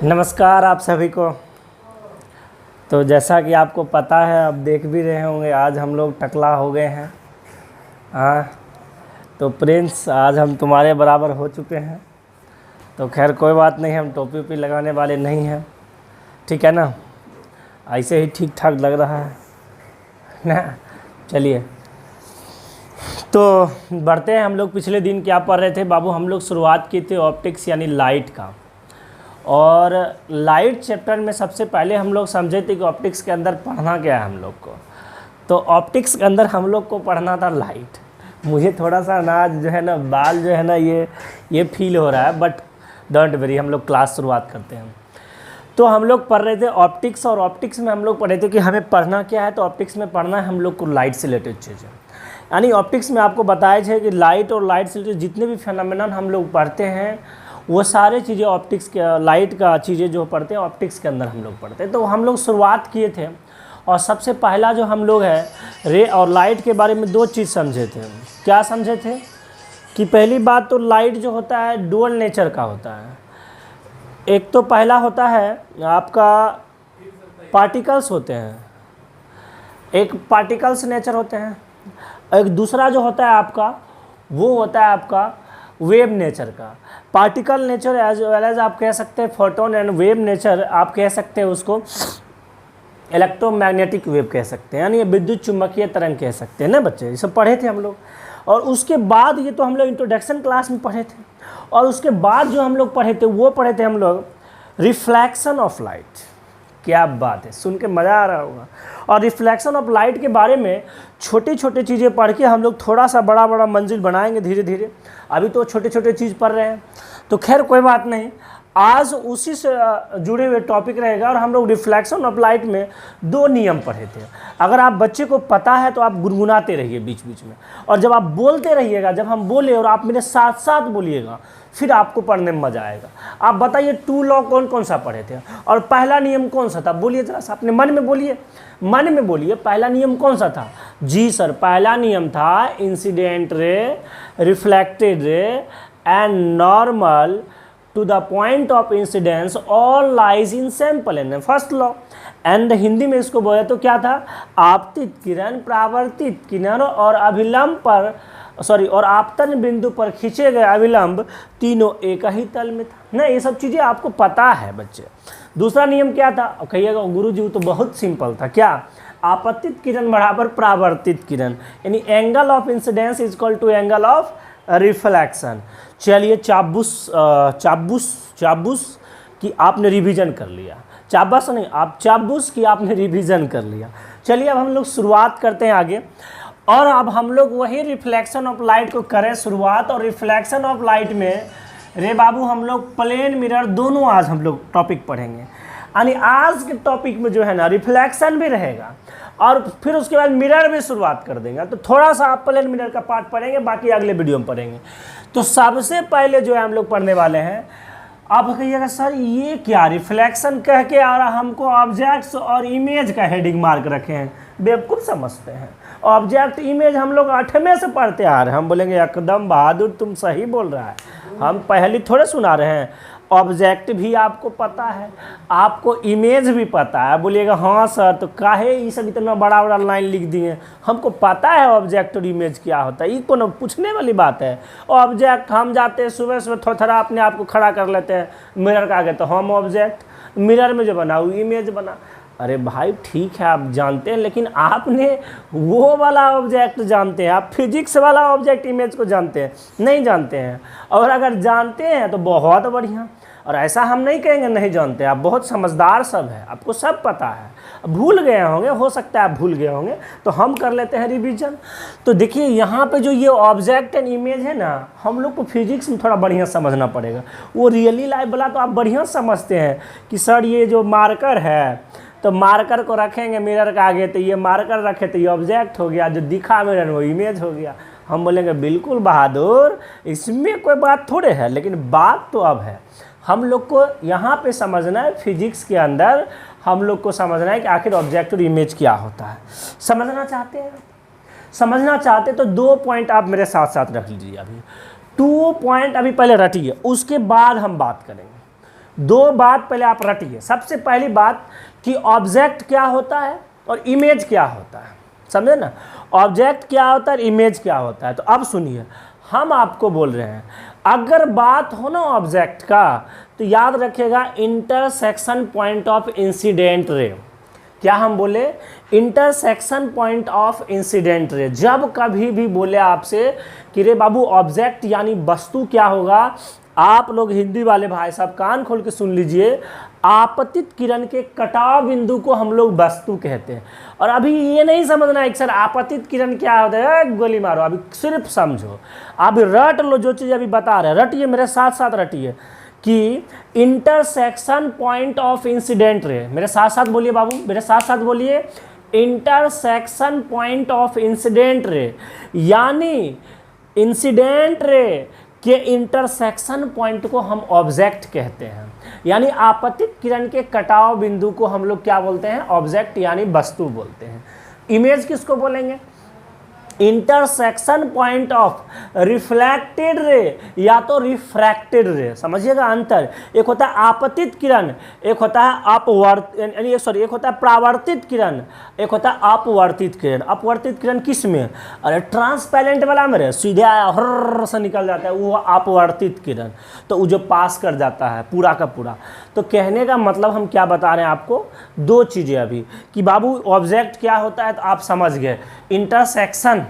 नमस्कार आप सभी को। तो जैसा कि आपको पता है, अब देख भी रहे होंगे, आज हम लोग टकला हो गए हैं। हाँ, तो प्रिंस आज हम तुम्हारे बराबर हो चुके हैं। तो खैर कोई बात नहीं, हम टोपी वोपी लगाने वाले नहीं हैं, ठीक है ना। ऐसे ही ठीक ठाक लग रहा है ना। चलिए तो बढ़ते हैं। हम लोग पिछले दिन क्या पढ़ रहे थे बाबू? हम लोग शुरुआत की थी ऑप्टिक्स यानी लाइट का। और लाइट चैप्टर में सबसे पहले हम लोग समझे थे कि ऑप्टिक्स के अंदर पढ़ना क्या है हम लोग को। तो ऑप्टिक्स के अंदर हम लोग को पढ़ना था लाइट। मुझे थोड़ा सा ना जो है ना बाल जो है ना ये फील हो रहा है, बट डोंट वरी, हम लोग क्लास शुरुआत करते हैं। तो हम लोग पढ़ रहे थे ऑप्टिक्स, और ऑप्टिक्स में हम लोग पढ़े थे कि हमें पढ़ना क्या है। तो ऑप्टिक्स में पढ़ना है हम लोग को लाइट से रिलेटेड चीज़ें। यानी ऑप्टिक्स में आपको बताया है कि लाइट और लाइट से रिलेटेड जितने भी फेनोमेनन हम लोग पढ़ते हैं वो सारे चीज़ें ऑप्टिक्स के, लाइट का चीज़ें जो पढ़ते हैं ऑप्टिक्स के अंदर हम लोग पढ़ते हैं। तो हम लोग शुरुआत किए थे, और सबसे पहला जो हम लोग है रे और लाइट के बारे में दो चीज़ समझे थे। क्या समझे थे? कि पहली बात तो लाइट जो होता है डुअल नेचर का होता है। एक तो पहला होता है आपका पार्टिकल्स होते हैं, एक पार्टिकल्स नेचर होते हैं। एक दूसरा जो होता है आपका वो होता है आपका वेव नेचर का। Particle nature as well as आप कह सकते हैं फोटोन, एंड वेव नेचर आप कह सकते हैं उसको इलेक्ट्रोमैग्नेटिक वेव कह सकते हैं, यानी विद्युत चुम्बकीय तरंग कह सकते हैं ना बच्चे। ये सब पढ़े थे हम लोग। और उसके बाद ये तो हम लोग इंट्रोडक्शन क्लास में पढ़े थे। और उसके बाद जो हम लोग पढ़े थे वो पढ़े थे हम लोग रिफ्लेक्शन ऑफ लाइट। क्या बात है, सुन के मज़ा आ रहा होगा। और रिफ्लेक्शन ऑफ लाइट के बारे में छोटी छोटी चीज़ें पढ़ के हम लोग थोड़ा सा बड़ा बड़ा मंजिल बनाएंगे धीरे धीरे। अभी तो छोटे छोटे चीज़ पढ़ रहे हैं, तो खैर कोई बात नहीं। आज उसी से जुड़े हुए टॉपिक रहेगा। और हम लोग रिफ्लेक्शन ऑफ लाइट में दो नियम पढ़े थे। अगर आप बच्चे को पता है तो आप गुनगुनाते रहिए बीच बीच में, और जब आप बोलते रहिएगा, जब हम बोले और आप मेरे साथ साथ बोलिएगा, फिर आपको पढ़ने में मज़ा आएगा। आप बताइए टू लॉ कौन कौन सा पढ़े थे, और पहला नियम कौन सा था? बोलिए जरा सा, अपने मन में बोलिए, मन में बोलिए। पहला नियम कौन सा था? जी सर, पहला नियम था incident ray, reflected ray and normal to the point of incidence all lies in sample an first law. And Hindi में इसको बोले तो क्या था? आपतित किरण, परावर्तित किरण और अभिलंब पर और आपतन बिंदु पर खींचे गए अविलंब तीनों एक ही तल में था ना। ये सब चीज़ें आपको पता है बच्चे। दूसरा नियम क्या था? कहिएगा गुरुजी वो तो बहुत सिंपल था। क्या? आपतित किरण बराबर परावर्तित किरण, यानी angle of incidence is equal to angle of reflection. चलिए चाबुस की आपने रिवीजन कर लिया। चाबस नहीं, आप चाबुस की आपने रिवीजन कर लिया। चलिए अब हम लोग शुरुआत करते हैं आगे। और अब हम लोग वही रिफ्लेक्शन ऑफ लाइट को करें शुरुआत। और रिफ्लेक्शन ऑफ लाइट में रे बाबू हम लोग प्लेन मिरर दोनों आज हम लोग टॉपिक पढ़ेंगे। यानी आज के टॉपिक में जो है ना रिफ्लेक्शन भी रहेगा, और फिर उसके बाद मिरर में शुरुआत कर देंगे। तो थोड़ा सा आप प्लेन मिरर का पार्ट पढ़ेंगे, बाकी अगले वीडियो में पढ़ेंगे। तो सबसे पहले जो है हम लोग पढ़ने वाले हैं, आप कहिएगा सर ये क्या रिफ्लेक्शन कह के आ रहा, हमको ऑब्जेक्ट्स और इमेज का हेडिंग मार्क रखे हैं, बेवकूफ़ समझते हैं। ऑब्जेक्ट इमेज हम लोग 8वें से पढ़ते आ रहे हैं। हम बोलेंगे एकदम बहादुर तुम सही बोल रहा है, हम पहले थोड़े सुना रहे हैं। ऑब्जेक्ट भी आपको पता है, आपको इमेज भी पता है। बोलिएगा हाँ सर तो काहे ये सब इतना बड़ा बड़ा लाइन लिख दिए, हमको पता है ऑब्जेक्ट और इमेज क्या होता है। ये कोनो पूछने वाली बात है? ऑब्जेक्ट हम जाते हैं सुबह सुबह थोड़ा अपने आप को खड़ा कर लेते हैं मिरर के आगे, तो हम ऑब्जेक्ट, मिरर में जो बना वो इमेज बना। अरे भाई ठीक है आप जानते हैं, लेकिन आपने वो वाला ऑब्जेक्ट जानते हैं, आप फिजिक्स वाला ऑब्जेक्ट इमेज को जानते हैं? नहीं जानते हैं। और अगर जानते हैं तो बहुत बढ़िया। और ऐसा हम नहीं कहेंगे नहीं जानते, आप बहुत समझदार सब है, आपको सब पता है। भूल गए होंगे, हो सकता है आप भूल गए होंगे, तो हम कर लेते हैं रिवीजन। तो देखिए यहाँ पे जो ये ऑब्जेक्ट एंड इमेज है ना, हम लोग को फिजिक्स में थोड़ा बढ़िया समझना पड़ेगा। वो रियली लाइफ वाला तो आप बढ़िया समझते हैं कि सर ये जो मार्कर है, तो मार्कर को रखेंगे मिरर के आगे, तो ये मार्कर रखे तो ये ऑब्जेक्ट हो गया, जो दिखा मिरर वो इमेज हो गया। हम बोलेंगे बिल्कुल बहादुर, इसमें कोई बात थोड़े है। लेकिन बात तो अब है, हम लोग को यहाँ पे समझना है, फिजिक्स के अंदर हम लोग को समझना है कि आखिर ऑब्जेक्ट और इमेज क्या होता है। समझना चाहते हैं? समझना चाहते तो 2 पॉइंट आप मेरे साथ साथ रख लीजिए। अभी 2 पॉइंट अभी पहले रटिए, उसके बाद हम बात करेंगे। दो बात पहले आप रटिए। सबसे पहली बात कि ऑब्जेक्ट क्या होता है और इमेज क्या होता है, समझे ना। ऑब्जेक्ट क्या होता है, इमेज क्या होता है। तो अब सुनिए, हम आपको बोल रहे हैं अगर बात हो ना ऑब्जेक्ट का, तो याद रखिएगा इंटरसेक्शन पॉइंट ऑफ इंसिडेंट रे। क्या हम बोले, इंटरसेक्शन पॉइंट ऑफ इंसिडेंट रे। जब कभी भी बोले आपसे कि रे बाबू ऑब्जेक्ट यानी वस्तु क्या होगा, आप लोग हिंदी वाले भाई साहब कान खोल के सुन लीजिए, आपतित किरण के कटाव बिंदु को हम लोग वस्तु कहते हैं। और अभी ये नहीं समझना है कि सर आपतित किरण क्या होता है, गोली मारो, अभी सिर्फ समझो, अभी रट लो जो चीज़ अभी बता रहे हैं, रटिए मेरे साथ साथ रटिए कि इंटरसेक्शन पॉइंट ऑफ इंसिडेंट रे। मेरे साथ साथ बोलिए बाबू, मेरे साथ साथ बोलिए, इंटरसेक्शन पॉइंट ऑफ इंसिडेंट रे, यानी इंसिडेंट रे के इंटरसेक्शन पॉइंट को हम ऑब्जेक्ट कहते हैं। यानी आपतित किरण के कटाव बिंदु को हम लोग क्या बोलते हैं, ऑब्जेक्ट यानी वस्तु बोलते हैं। इमेज किसको बोलेंगे, intersection point of reflected ray या तो रिफ्रैक्टेड रे। समझिएगा अंतर, एक होता है आपतित किरण, एक होता है एक होता है परावर्तित किरण, एक होता है अपवर्तित किरण। अपवर्तित किरण किस में, अरे ट्रांसपेरेंट वाला में सीधे हर से निकल जाता है, वो अपवर्तित किरण, तो वो जो पास कर जाता है पूरा का पूरा। तो कहने का मतलब हम क्या बता रहे हैं आपको, दो चीज़ें अभी कि बाबू ऑब्जेक्ट क्या होता है, तो आप समझ गए इंटरसेक्शन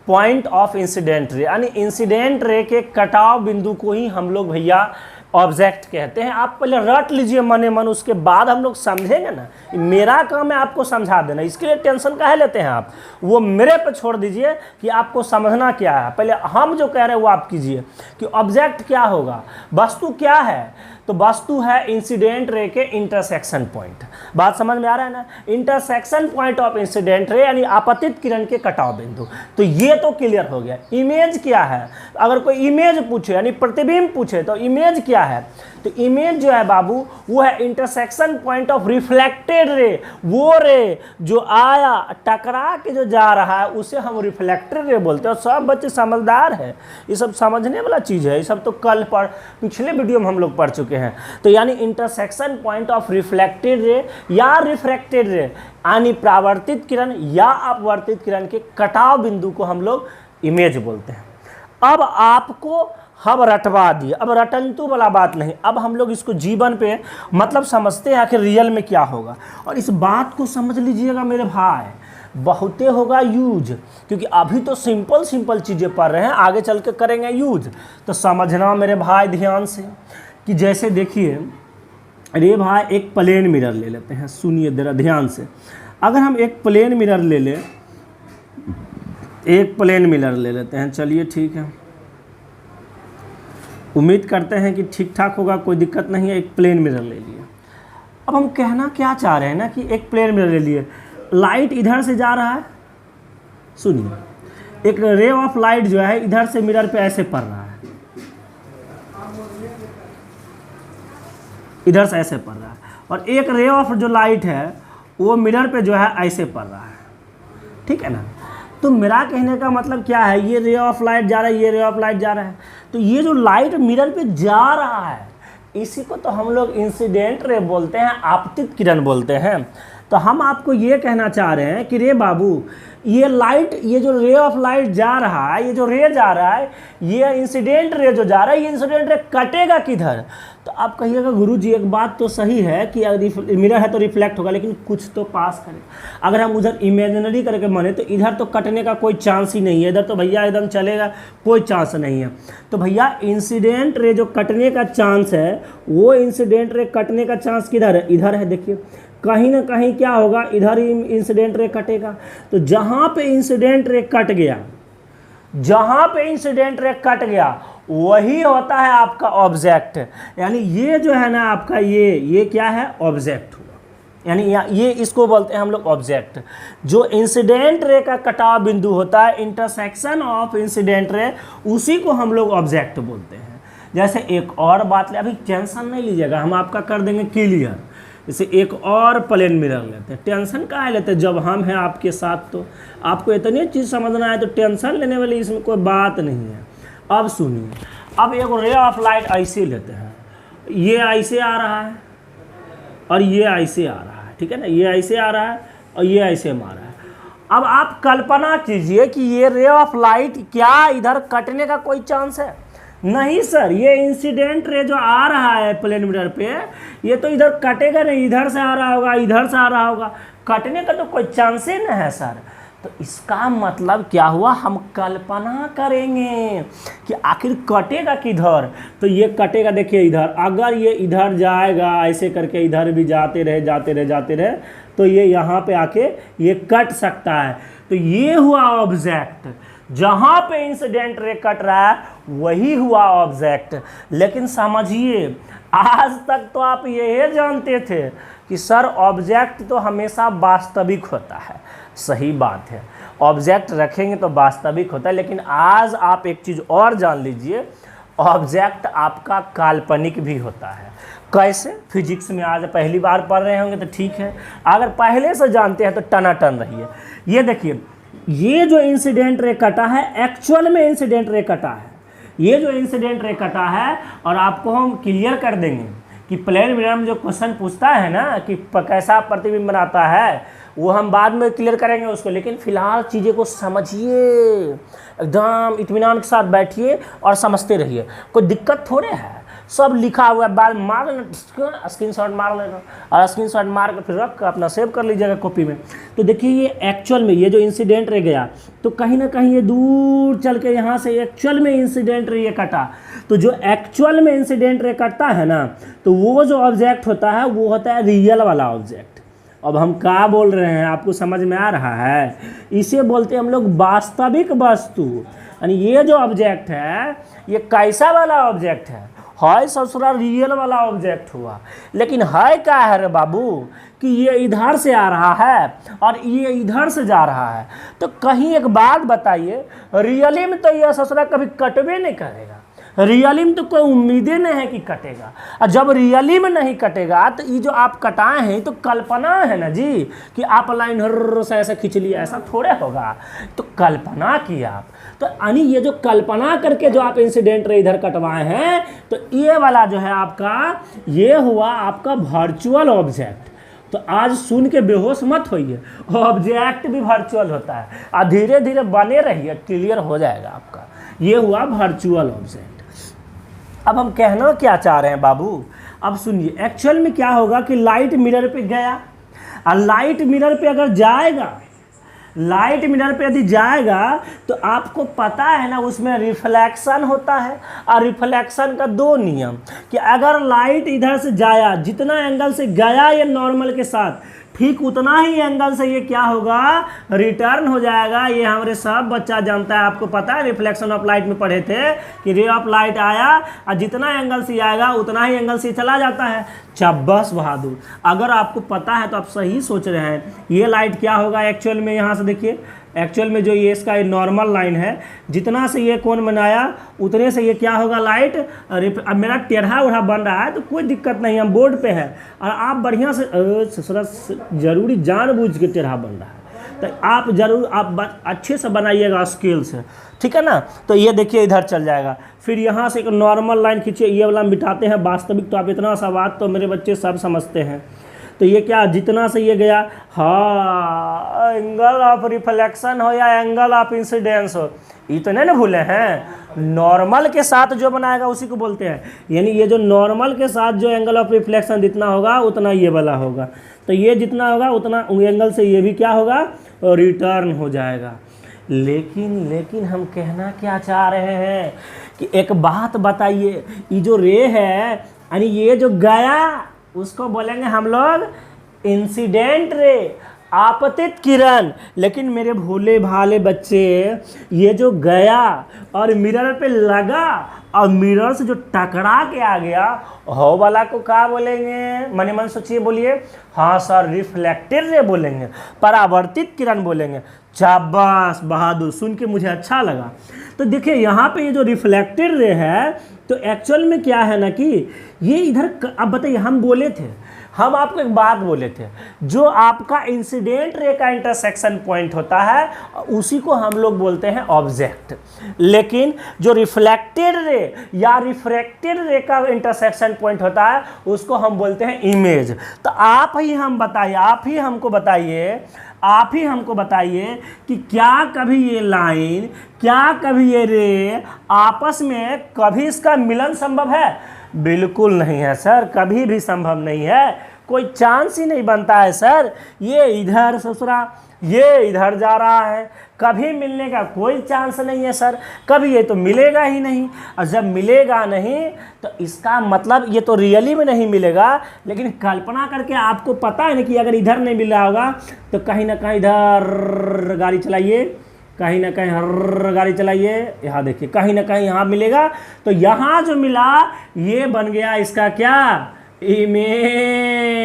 पॉइंट ऑफ इंसिडेंट रे, यानी इंसिडेंट रे के कटाव बिंदु को ही हम लोग भैया ऑब्जेक्ट कहते हैं। आप पहले रट लीजिए मने मन, उसके बाद हम लोग समझेंगे ना। मेरा काम है आपको समझा देना, इसके लिए टेंशन काहे लेते हैं आप, वो मेरे पे छोड़ दीजिए कि आपको समझना क्या है। पहले हम जो कह रहे हैं वो आप कीजिए कि ऑब्जेक्ट क्या होगा, वस्तु क्या है। तो वस्तु है इंसिडेंट रे के इंटरसेक्शन पॉइंट। बात समझ में आ रहा है ना, इंटरसेक्शन पॉइंट ऑफ इंसिडेंट रे यानी आपतित किरण के कटाव बिंदु। तो ये तो क्लियर हो गया। इमेज क्या है, अगर कोई इमेज पूछे यानी प्रतिबिंब पूछे तो इमेज क्या है, तो इमेज जो है बाबू वो है intersection point of reflected ray. वो रे जो आया टकरा के जो जा रहा है उसे हम रिफ्लेक्टेड रे बोलते हैं। और सब बच्चे समझदार है, ये सब समझने वाला चीज़ है, ये सब तो कल पिछले वीडियो में हम लोग पढ़ चुके हैं। तो यानी intersection point of reflected ray या रिफ्रैक्टेड रे यानी परावर्तित किरण या अपवर्तित किरण के कटाव बिंदु को हम लोग इमेज बोलते हैं। अब आपको हम रटवा दिए, अब रटंतु वाला बात नहीं, अब हम लोग इसको जीवन पे मतलब समझते हैं आखिर रियल में क्या होगा। और इस बात को समझ लीजिएगा मेरे भाई, बहुते होगा यूज, क्योंकि अभी तो सिंपल सिंपल चीज़ें पढ़ रहे हैं, आगे चल के करेंगे यूज। तो समझना मेरे भाई ध्यान से कि जैसे देखिए, अरे भाई एक प्लेन मिरर ले लेते हैं, सुनिए जरा ध्यान से। अगर हम एक प्लेन मिरर ले लें, एक प्लेन मिरर ले लेते हैं, चलिए ठीक है, उम्मीद करते हैं कि ठीक ठाक होगा, कोई दिक्कत नहीं है। एक प्लेन मिरर ले लिए। अब हम कहना क्या चाह रहे हैं ना कि एक प्लेन मिरर ले लिए, लाइट इधर से जा रहा है, सुनिए, एक रे ऑफ लाइट जो है इधर से मिरर पे ऐसे पड़ रहा है, इधर से ऐसे पड़ रहा है, और एक रे ऑफ जो लाइट है वो मिरर पे जो है ऐसे पड़ रहा है, ठीक है ना। तो मेरा कहने का मतलब क्या है, ये रे ऑफ लाइट जा रहा है, ये रे ऑफ लाइट जा रहा है, तो ये जो लाइट मिरर पे जा रहा है इसी को तो हम लोग इंसिडेंट रे बोलते हैं, आपतित किरण बोलते हैं। तो हम आपको ये कहना चाह रहे हैं कि रे बाबू ये लाइट, ये जो रे ऑफ लाइट जा रहा है, ये जो रे जा रहा है, ये इंसिडेंट रे जो जा रहा है, ये इंसिडेंट रे कटेगा किधर। तो आप कहिएगा गुरुजी एक बात तो सही है कि मिरर है तो रिफ्लेक्ट होगा, लेकिन कुछ तो पास करे। अगर हम उधर इमेजिनरी करके माने तो इधर तो कटने का कोई चांस ही नहीं है, इधर तो भैया एकदम चलेगा, कोई चांस नहीं है। तो भैया इंसिडेंट रे जो कटने का चांस है, वो इंसिडेंट रे कटने का चांस किधर है, इधर है। देखिए कहीं ना कहीं क्या होगा, इधर ही इंसिडेंट रे कटेगा। तो जहाँ पे इंसिडेंट रे कट गया, जहाँ पे इंसिडेंट रे कट गया वही होता है आपका ऑब्जेक्ट। यानी ये जो है ना आपका ये क्या है, ऑब्जेक्ट हुआ। यानी ये इसको बोलते हैं हम लोग ऑब्जेक्ट। जो इंसिडेंट रे का कटाव बिंदु होता है, इंटरसेक्शन ऑफ इंसिडेंट रे, उसी को हम लोग ऑब्जेक्ट बोलते हैं। जैसे एक और बात ले, अभी टेंशन नहीं लीजिएगा, हम आपका कर देंगे क्लियर। जैसे एक और प्लेन मिरर लेते हैं, टेंशन काहे लेते हैं, जब हम हैं आपके साथ तो आपको इतनी चीज़ समझना है, तो टेंशन लेने वाली इसमें कोई बात नहीं है। अब सुनिए, अब एक रे ऑफ लाइट ऐसे लेते हैं, ये ऐसे आ रहा है और ये ऐसे आ रहा है, ठीक है ना, ये ऐसे आ रहा है और ये ऐसे मार रहा है। अब आप कल्पना कीजिए कि ये रे ऑफ लाइट क्या इधर कटने का कोई चांस है? नहीं सर, ये इंसिडेंट रे जो आ रहा है प्लेन मिरर पे, ये तो इधर कटेगा नहीं, इधर से आ रहा होगा, इधर से आ रहा होगा, कटने का तो कोई चांस ही नहीं है सर। तो इसका मतलब क्या हुआ, हम कल्पना करेंगे कि आखिर कटेगा किधर। तो ये कटेगा, देखिए इधर, अगर ये इधर जाएगा ऐसे करके, इधर भी जाते रहे जाते रहे जाते रहे, तो ये यहाँ पे आके ये कट सकता है। तो ये हुआ ऑब्जेक्ट, जहाँ पे इंसिडेंट रे कट रहा है वही हुआ ऑब्जेक्ट। लेकिन समझिए, आज तक तो आप यही जानते थे कि सर ऑब्जेक्ट तो हमेशा वास्तविक होता है। सही बात है, ऑब्जेक्ट रखेंगे तो वास्तविक होता है, लेकिन आज आप एक चीज़ और जान लीजिए, ऑब्जेक्ट आपका काल्पनिक भी होता है। कैसे? फिजिक्स में आज पहली बार पढ़ रहे होंगे तो ठीक है, अगर पहले से जानते हैं तो टनाटन रहिए। ये देखिए, ये जो इंसिडेंट रे कटा है, एक्चुअल में इंसिडेंट रे कटा है, ये जो इंसिडेंट रे कटा है, और आपको हम क्लियर कर देंगे कि प्लेन मिरर में जो क्वेश्चन पूछता है ना कि कैसा प्रतिबिंब बनाता है, वो हम बाद में क्लियर करेंगे उसको। लेकिन फिलहाल चीज़ें को समझिए, एकदम इत्मीनान के साथ बैठिए और समझते रहिए, कोई दिक्कत थोड़े है, सब लिखा हुआ है, बाद मार लेना, स्क्रीनशॉट मार लेना, और स्क्रीनशॉट मार कर फिर रख कर अपना सेव कर लीजिएगा कॉपी में। तो देखिए, ये एक्चुअल में ये जो इंसिडेंट रह गया, तो कहीं ना कहीं ये दूर चल के यहाँ से एक्चुअल में इंसिडेंट रे ये कटा। तो जो एक्चुअल में इंसिडेंट रे कटता है ना, तो वो जो ऑब्जेक्ट होता है वो होता है रियल वाला ऑब्जेक्ट। अब हम क्या बोल रहे हैं, आपको समझ में आ रहा है? इसे बोलते हैं हम लोग वास्तविक वस्तु। यानी ये जो ऑब्जेक्ट है ये कैसा वाला ऑब्जेक्ट है? हाय ससुरा रियल वाला ऑब्जेक्ट हुआ। लेकिन है क्या है रे बाबू, कि ये इधर से आ रहा है और ये इधर से जा रहा है। तो कहीं एक बात बताइए, रियली में तो ये ससुरा कभी कटवे नहीं करेगा, रियली में तो कोई उम्मीदें नहीं है कि कटेगा। और जब रियली में नहीं कटेगा तो ये जो आप कटाए हैं तो कल्पना है ना जी, कि आप लाइन हर से ऐसा खींच लिया, ऐसा थोड़े होगा, तो कल्पना किया आप। तो यानी ये जो कल्पना करके जो आप इंसिडेंट रे इधर कटवाए हैं, तो ये वाला जो है आपका, ये हुआ आपका वर्चुअल ऑब्जेक्ट। तो आज सुन के बेहोश मत होइए, ऑब्जेक्ट भी वर्चुअल होता है, और धीरे धीरे बने रहिए, क्लियर हो जाएगा आपका। ये हुआ वर्चुअल ऑब्जेक्ट। अब हम कहना क्या चाह रहे हैं बाबू, अब सुनिए, एक्चुअल में क्या होगा कि लाइट मिरर पे गया, और लाइट मिरर पे अगर जाएगा, लाइट मिरर पे यदि जाएगा तो आपको पता है ना उसमें रिफ्लेक्शन होता है। और रिफ्लेक्शन का दो नियम, कि अगर लाइट इधर से जाया, जितना एंगल से गया ये नॉर्मल के साथ, ठीक उतना ही एंगल से ये क्या होगा, रिटर्न हो जाएगा। ये हमारे सब बच्चा जानता है, आपको पता है, रिफ्लेक्शन ऑफ लाइट में पढ़े थे कि रे ऑफ लाइट आया और जितना एंगल से आएगा उतना ही एंगल से चला जाता है। शाबाश बहादुर, अगर आपको पता है तो आप सही सोच रहे हैं। ये लाइट क्या होगा एक्चुअल में, यहाँ से देखिए, एक्चुअल में जो ये इसका नॉर्मल लाइन है, जितना से ये कोण बनाया उतने से ये क्या होगा लाइट। अब मेरा टेढ़ा उढ़ा बन रहा है तो कोई दिक्कत नहीं, हम बोर्ड पे है, और आप बढ़िया से जरूरी जानबूझ के टेढ़ा बन रहा है, तो आप जरूर आप अच्छे से बनाइएगा स्केल से, ठीक है ना। तो ये देखिए इधर चल जाएगा, फिर यहाँ से एक नॉर्मल लाइन खींचिए, ये वाला मिटाते हैं वास्तविक। तो आप इतना सा बात तो मेरे बच्चे सब समझते हैं। तो ये क्या, जितना से ये गया, हाँ, एंगल ऑफ रिफ्लेक्शन हो या एंगल ऑफ इंसिडेंस हो, ये तो नहीं ना भूले हैं। नॉर्मल के साथ जो बनाएगा उसी को बोलते हैं, यानी ये जो नॉर्मल के साथ जो एंगल ऑफ रिफ्लेक्शन जितना होगा उतना ये वाला होगा। तो ये जितना होगा उतना एंगल से ये भी क्या होगा, रिटर्न हो जाएगा। लेकिन हम कहना क्या चाह रहे हैं कि एक बात बताइए, ये जो रे है, यानी ये जो गया, उसको बोलेंगे हम लोग इंसिडेंट रे, आपतित किरण। लेकिन मेरे भोले भाले बच्चे, ये जो गया और मिरर पे लगा और मिरर से जो टकरा के आ गया, हो वाला को क्या बोलेंगे, मन मन सोचिए, बोलिए। हाँ सर, रिफ्लेक्टेड रे बोलेंगे, परावर्तित किरण बोलेंगे। शाबाश बहादुर, सुन के मुझे अच्छा लगा। तो देखिए यहाँ पे ये जो रिफ्लेक्टेड रे है, तो एक्चुअल में क्या है ना कि ये इधर, अब बताइए, हम बोले थे हम आपको एक बात बोले थे, जो आपका इंसिडेंट रे का इंटरसेक्शन पॉइंट होता है उसी को हम लोग बोलते हैं ऑब्जेक्ट, लेकिन जो रिफ्लेक्टेड रे या रिफ्रैक्टेड रे का इंटरसेक्शन पॉइंट होता है उसको हम बोलते हैं इमेज। तो आप ही हमको बताइए कि क्या कभी ये लाइन, क्या कभी ये रे आपस में कभी इसका मिलन संभव है? बिल्कुल नहीं है सर, कभी भी संभव नहीं है, कोई चांस ही नहीं बनता है सर। ये इधर ससुरा, ये इधर जा रहा है, कभी मिलने का कोई चांस नहीं है सर, कभी ये तो मिलेगा ही नहीं। और जब मिलेगा नहीं तो इसका मतलब ये तो रियली में नहीं मिलेगा, लेकिन कल्पना करके आपको पता है ना कि अगर इधर नहीं मिल रहा होगा तो कहीं ना कहीं इधर गाड़ी चलाइए, कहीं ना कहीं हर गाड़ी चलाइए, यहाँ देखिए कहीं ना कहीं यहाँ मिलेगा। तो यहाँ जो मिला ये बन गया इसका क्या? इमेज।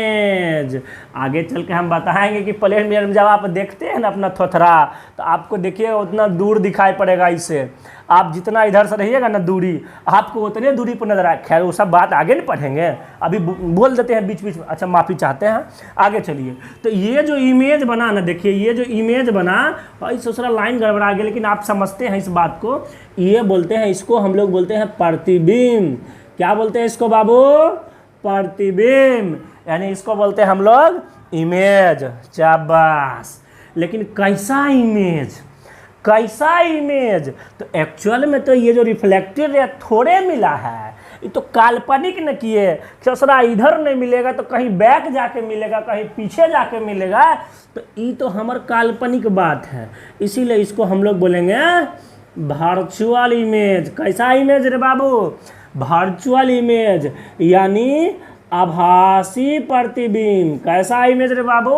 आगे चल के हम बताएंगे कि प्लेन मिरर में जब आप देखते हैं ना अपना थोथरा, तो आपको देखिए उतना दूर दिखाई पड़ेगा इससे। आप जितना इधर से रहिएगा ना दूरी, आपको उतने दूरी पर नजर आए। खैर वो सब बात आगे नहीं पढ़ेंगे, अभी बोल देते हैं बीच बीच में। अच्छा माफ़ी चाहते हैं, आगे चलिए। तो ये जो इमेज बना ना, देखिए ये जो इमेज बना, और दूसरा लाइन गड़बड़ा गया, लेकिन आप समझते हैं इस बात को। ये बोलते हैं, इसको हम लोग बोलते हैं प्रतिबिंब। क्या बोलते हैं इसको बाबू? प्रतिबिंब, यानी इसको बोलते हैं हम लोग इमेज। शाबाश। लेकिन कैसा इमेज, कैसा इमेज? तो एक्चुअल में तो ये जो रिफ्लेक्टेड रे थोड़े मिला है, ये तो काल्पनिक न किए। ससुरा इधर नहीं मिलेगा तो कहीं बैक जाके मिलेगा, कहीं पीछे जाके मिलेगा, तो ये तो हमार काल्पनिक बात है। इसीलिए इसको हम लोग बोलेंगे वर्चुअल इमेज। कैसा इमेज रे बाबू? वर्चुअल इमेज, यानी आभासी प्रतिबिंब। कैसा इमेज रे बाबू?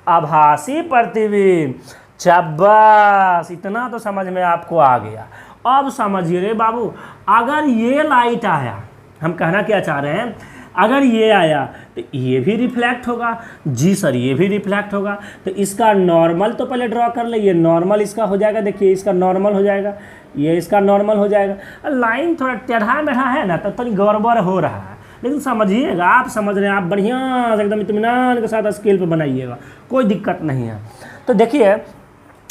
आभासी प्रतिबिंब। शाबाश, इतना तो समझ में आपको आ गया। अब समझिए रे बाबू, अगर ये लाइट आया, हम कहना क्या चाह रहे हैं, अगर ये आया तो ये भी रिफ्लेक्ट होगा। जी सर, ये भी रिफ्लेक्ट होगा। तो इसका नॉर्मल तो पहले ड्रॉ कर ले। ये नॉर्मल इसका हो जाएगा, देखिए इसका नॉर्मल हो जाएगा, ये इसका नॉर्मल हो जाएगा। लाइन थोड़ा टेढ़ा मेढ़ा है ना, तो थोड़ी गड़बड़ हो रहा है, लेकिन समझिएगा, आप समझ रहे हैं, आप बढ़िया एकदम इत्मीनान के साथ स्केल पे बनाइएगा, कोई दिक्कत नहीं है। तो देखिए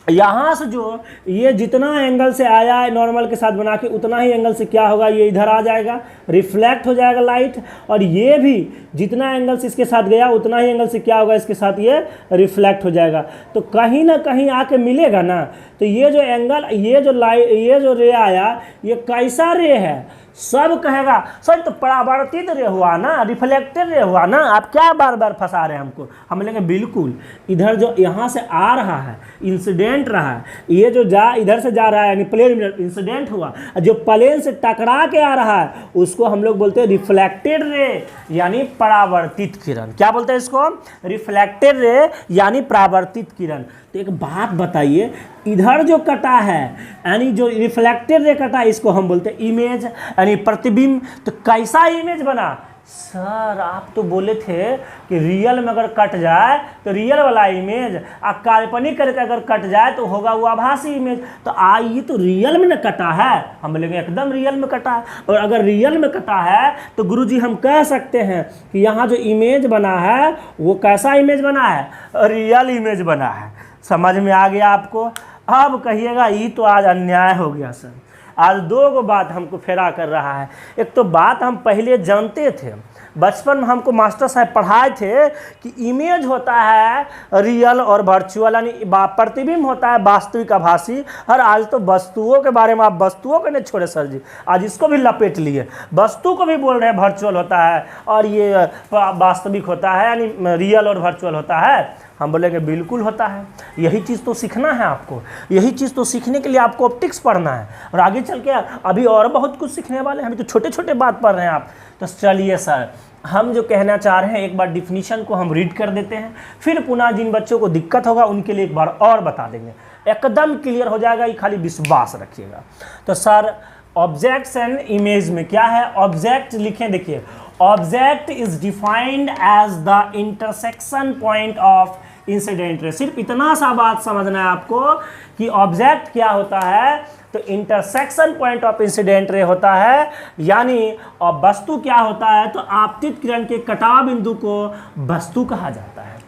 यहाँ से जो ये जितना एंगल से आया है नॉर्मल के साथ बना के, उतना ही एंगल से क्या होगा, ये इधर आ जाएगा, रिफ्लेक्ट हो जाएगा लाइट। और ये भी जितना एंगल से इसके साथ गया उतना ही एंगल से क्या होगा, इसके साथ ये रिफ्लेक्ट हो जाएगा। तो कहीं ना कहीं आके मिलेगा ना। तो ये जो एंगल, ये जो लाइट, ये जो रे आया, ये कैसा रे है? सब कहेगा सर तो परावर्तित रे हुआ ना, रिफ्लेक्टेड रे हुआ ना, आप क्या बार बार फंसा रहे हैं हमको। हम बोलेंगे बिल्कुल, इधर जो यहाँ से आ रहा है इंसिडेंट रहा है, ये जो इधर से जा रहा है यानी प्लेन में इंसिडेंट हुआ, जो प्लेन से टकरा के आ रहा है उसको हम लोग बोलते हैं रिफ्लेक्टेड रे, यानी परावर्तित किरण। क्या बोलते हैं इसको? रिफ्लेक्टेड रे यानी परावर्तित किरण। तो एक बात बताइए, इधर जो कटा है यानी जो रिफ्लेक्टेड रे कटा, इसको हम बोलते हैं इमेज यानी प्रतिबिंब। तो कैसा इमेज बना? सर आप तो बोले थे कि रियल में अगर कट जाए तो रियल वाला इमेज, और काल्पनिक करके अगर कट जाए तो होगा वो आभासी इमेज। तो ये तो रियल में न कटा है, हम बोलेंगे एकदम रियल में कटा है। और अगर रियल में कटा है तो गुरुजी हम कह सकते हैं कि यहाँ जो इमेज बना है वो कैसा इमेज बना है? रियल इमेज बना है। समझ में आ गया आपको? अब कहिएगा ये तो आज अन्याय हो गया सर। आज दो बात हमको फेरा कर रहा है। एक तो बात हम पहले जानते थे, बचपन में हमको मास्टर साहब पढ़ाए थे कि इमेज होता है रियल और वर्चुअल, यानी प्रतिबिंब होता है वास्तविक आभासी। और आज तो वस्तुओं के बारे में, आप वस्तुओं को नहीं छोड़े सर जी, आज इसको भी लपेट लिए, वस्तु को भी बोल रहे हैं वर्चुअल होता है और ये वास्तविक होता है, यानी रियल और वर्चुअल होता है। हम बोलेंगे बिल्कुल होता है। यही चीज़ तो सीखना है आपको, यही चीज़ तो सीखने के लिए आपको ऑप्टिक्स पढ़ना है, और आगे चल के अभी और बहुत कुछ सीखने वाले हैं। अभी तो छोटे छोटे बात पढ़ रहे हैं आप। तो चलिए सर, हम जो कहना चाह रहे हैं एक बार डिफिनीशन को हम रीड कर देते हैं, फिर पुनः जिन बच्चों को दिक्कत होगा उनके लिए एक बार और बता देंगे, एकदम क्लियर हो जाएगा, ये खाली विश्वास रखिएगा। तो सर ऑब्जेक्ट्स एंड इमेज में क्या है? ऑब्जेक्ट लिखें, देखिए object is defined as the intersection point of incident ray. सिर्फ इतना सा बात समझना है आपको कि ऑब्जेक्ट क्या होता है, तो इंटरसेक्शन पॉइंट ऑफ इंसिडेंट रे होता है, यानी और वस्तु क्या होता है, तो आपतित किरण के कटाव बिंदु को वस्तु कहा जाता है।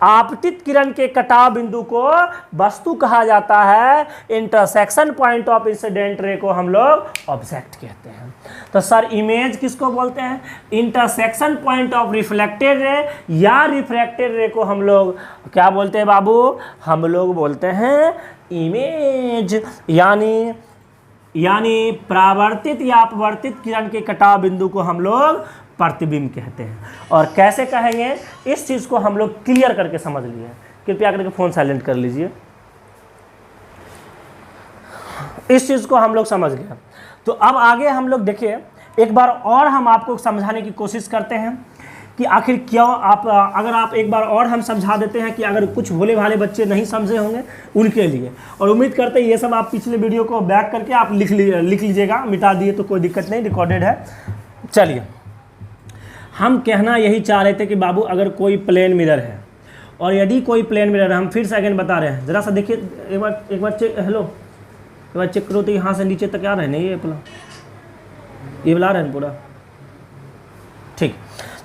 आपतित किरण के कटाव बिंदु को वस्तु कहा जाता है, इंटरसेक्शन पॉइंट ऑफ इंसिडेंट रे को हम लोग ऑब्जेक्ट कहते हैं। तो सर इमेज किसको बोलते हैं, intersection point of reflected ray या रिफ्रैक्टेड रे को हम लोग क्या बोलते हैं बाबू, हम लोग बोलते हैं इमेज, यानी परावर्तित या अपवर्तित किरण के कटाव बिंदु को हम लोग प्रतिबिंब कहते हैं। और कैसे कहेंगे, इस चीज को हम लोग क्लियर करके समझ लिए। कृपया करके फोन साइलेंट कर लीजिए, इस चीज को हम लोग समझ गए। तो अब आगे हम लोग देखिए, एक बार और हम आपको समझाने की कोशिश करते हैं कि आखिर क्यों आप, अगर आप एक बार और हम समझा देते हैं कि अगर कुछ भोले भाले बच्चे नहीं समझे होंगे उनके लिए। और उम्मीद करते हैं ये सब आप पिछले वीडियो को बैक करके आप लिख लीजिएगा, मिटा दिए तो कोई दिक्कत नहीं, रिकॉर्डेड है। चलिए, हम कहना यही चाह रहे थे कि बाबू अगर कोई प्लेन मिरर है, और यदि कोई प्लेन मिरर है, हम फिर से अगेन बता रहे हैं, ज़रा सा देखिए एक बार चेक, हेलो एक बार चेक करो तो यहाँ से नीचे तक आ रहे हैं नहीं, ये बुला रहे हैं पूरा, ठीक।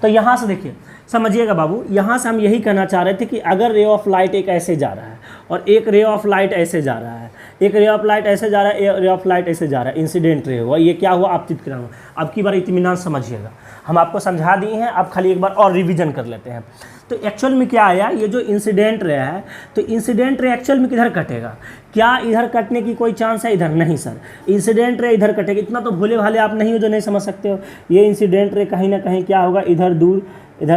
तो यहाँ से देखिए, समझिएगा बाबू, यहाँ से हम यही कहना चाह रहे थे कि अगर रे ऑफ लाइट एक ऐसे जा रहा है और एक रे ऑफ लाइट ऐसे जा रहा है, एक रे ऑफ लाइट ऐसे जा रहा है, एक रे ऑफ लाइट ऐसे जा रहा है, इंसिडेंट रे हुआ, ये क्या हुआ, आपतित किरण हुआ। अब की बार इत्मीनान समझिएगा, हम आपको समझा दिए हैं, अब खाली एक बार और रिवीजन कर लेते हैं। तो एक्चुअल में क्या आया, ये जो इंसिडेंट रे है, तो इंसिडेंट रे एक्चुअल में किधर कटेगा, क्या इधर कटने की कोई चांस है, इधर नहीं सर, इंसिडेंट रे इधर कटेगा। इतना तो भोले भाले आप नहीं हो जो नहीं समझ सकते हो। ये इंसिडेंट रे कहीं ना कहीं क्या होगा, इधर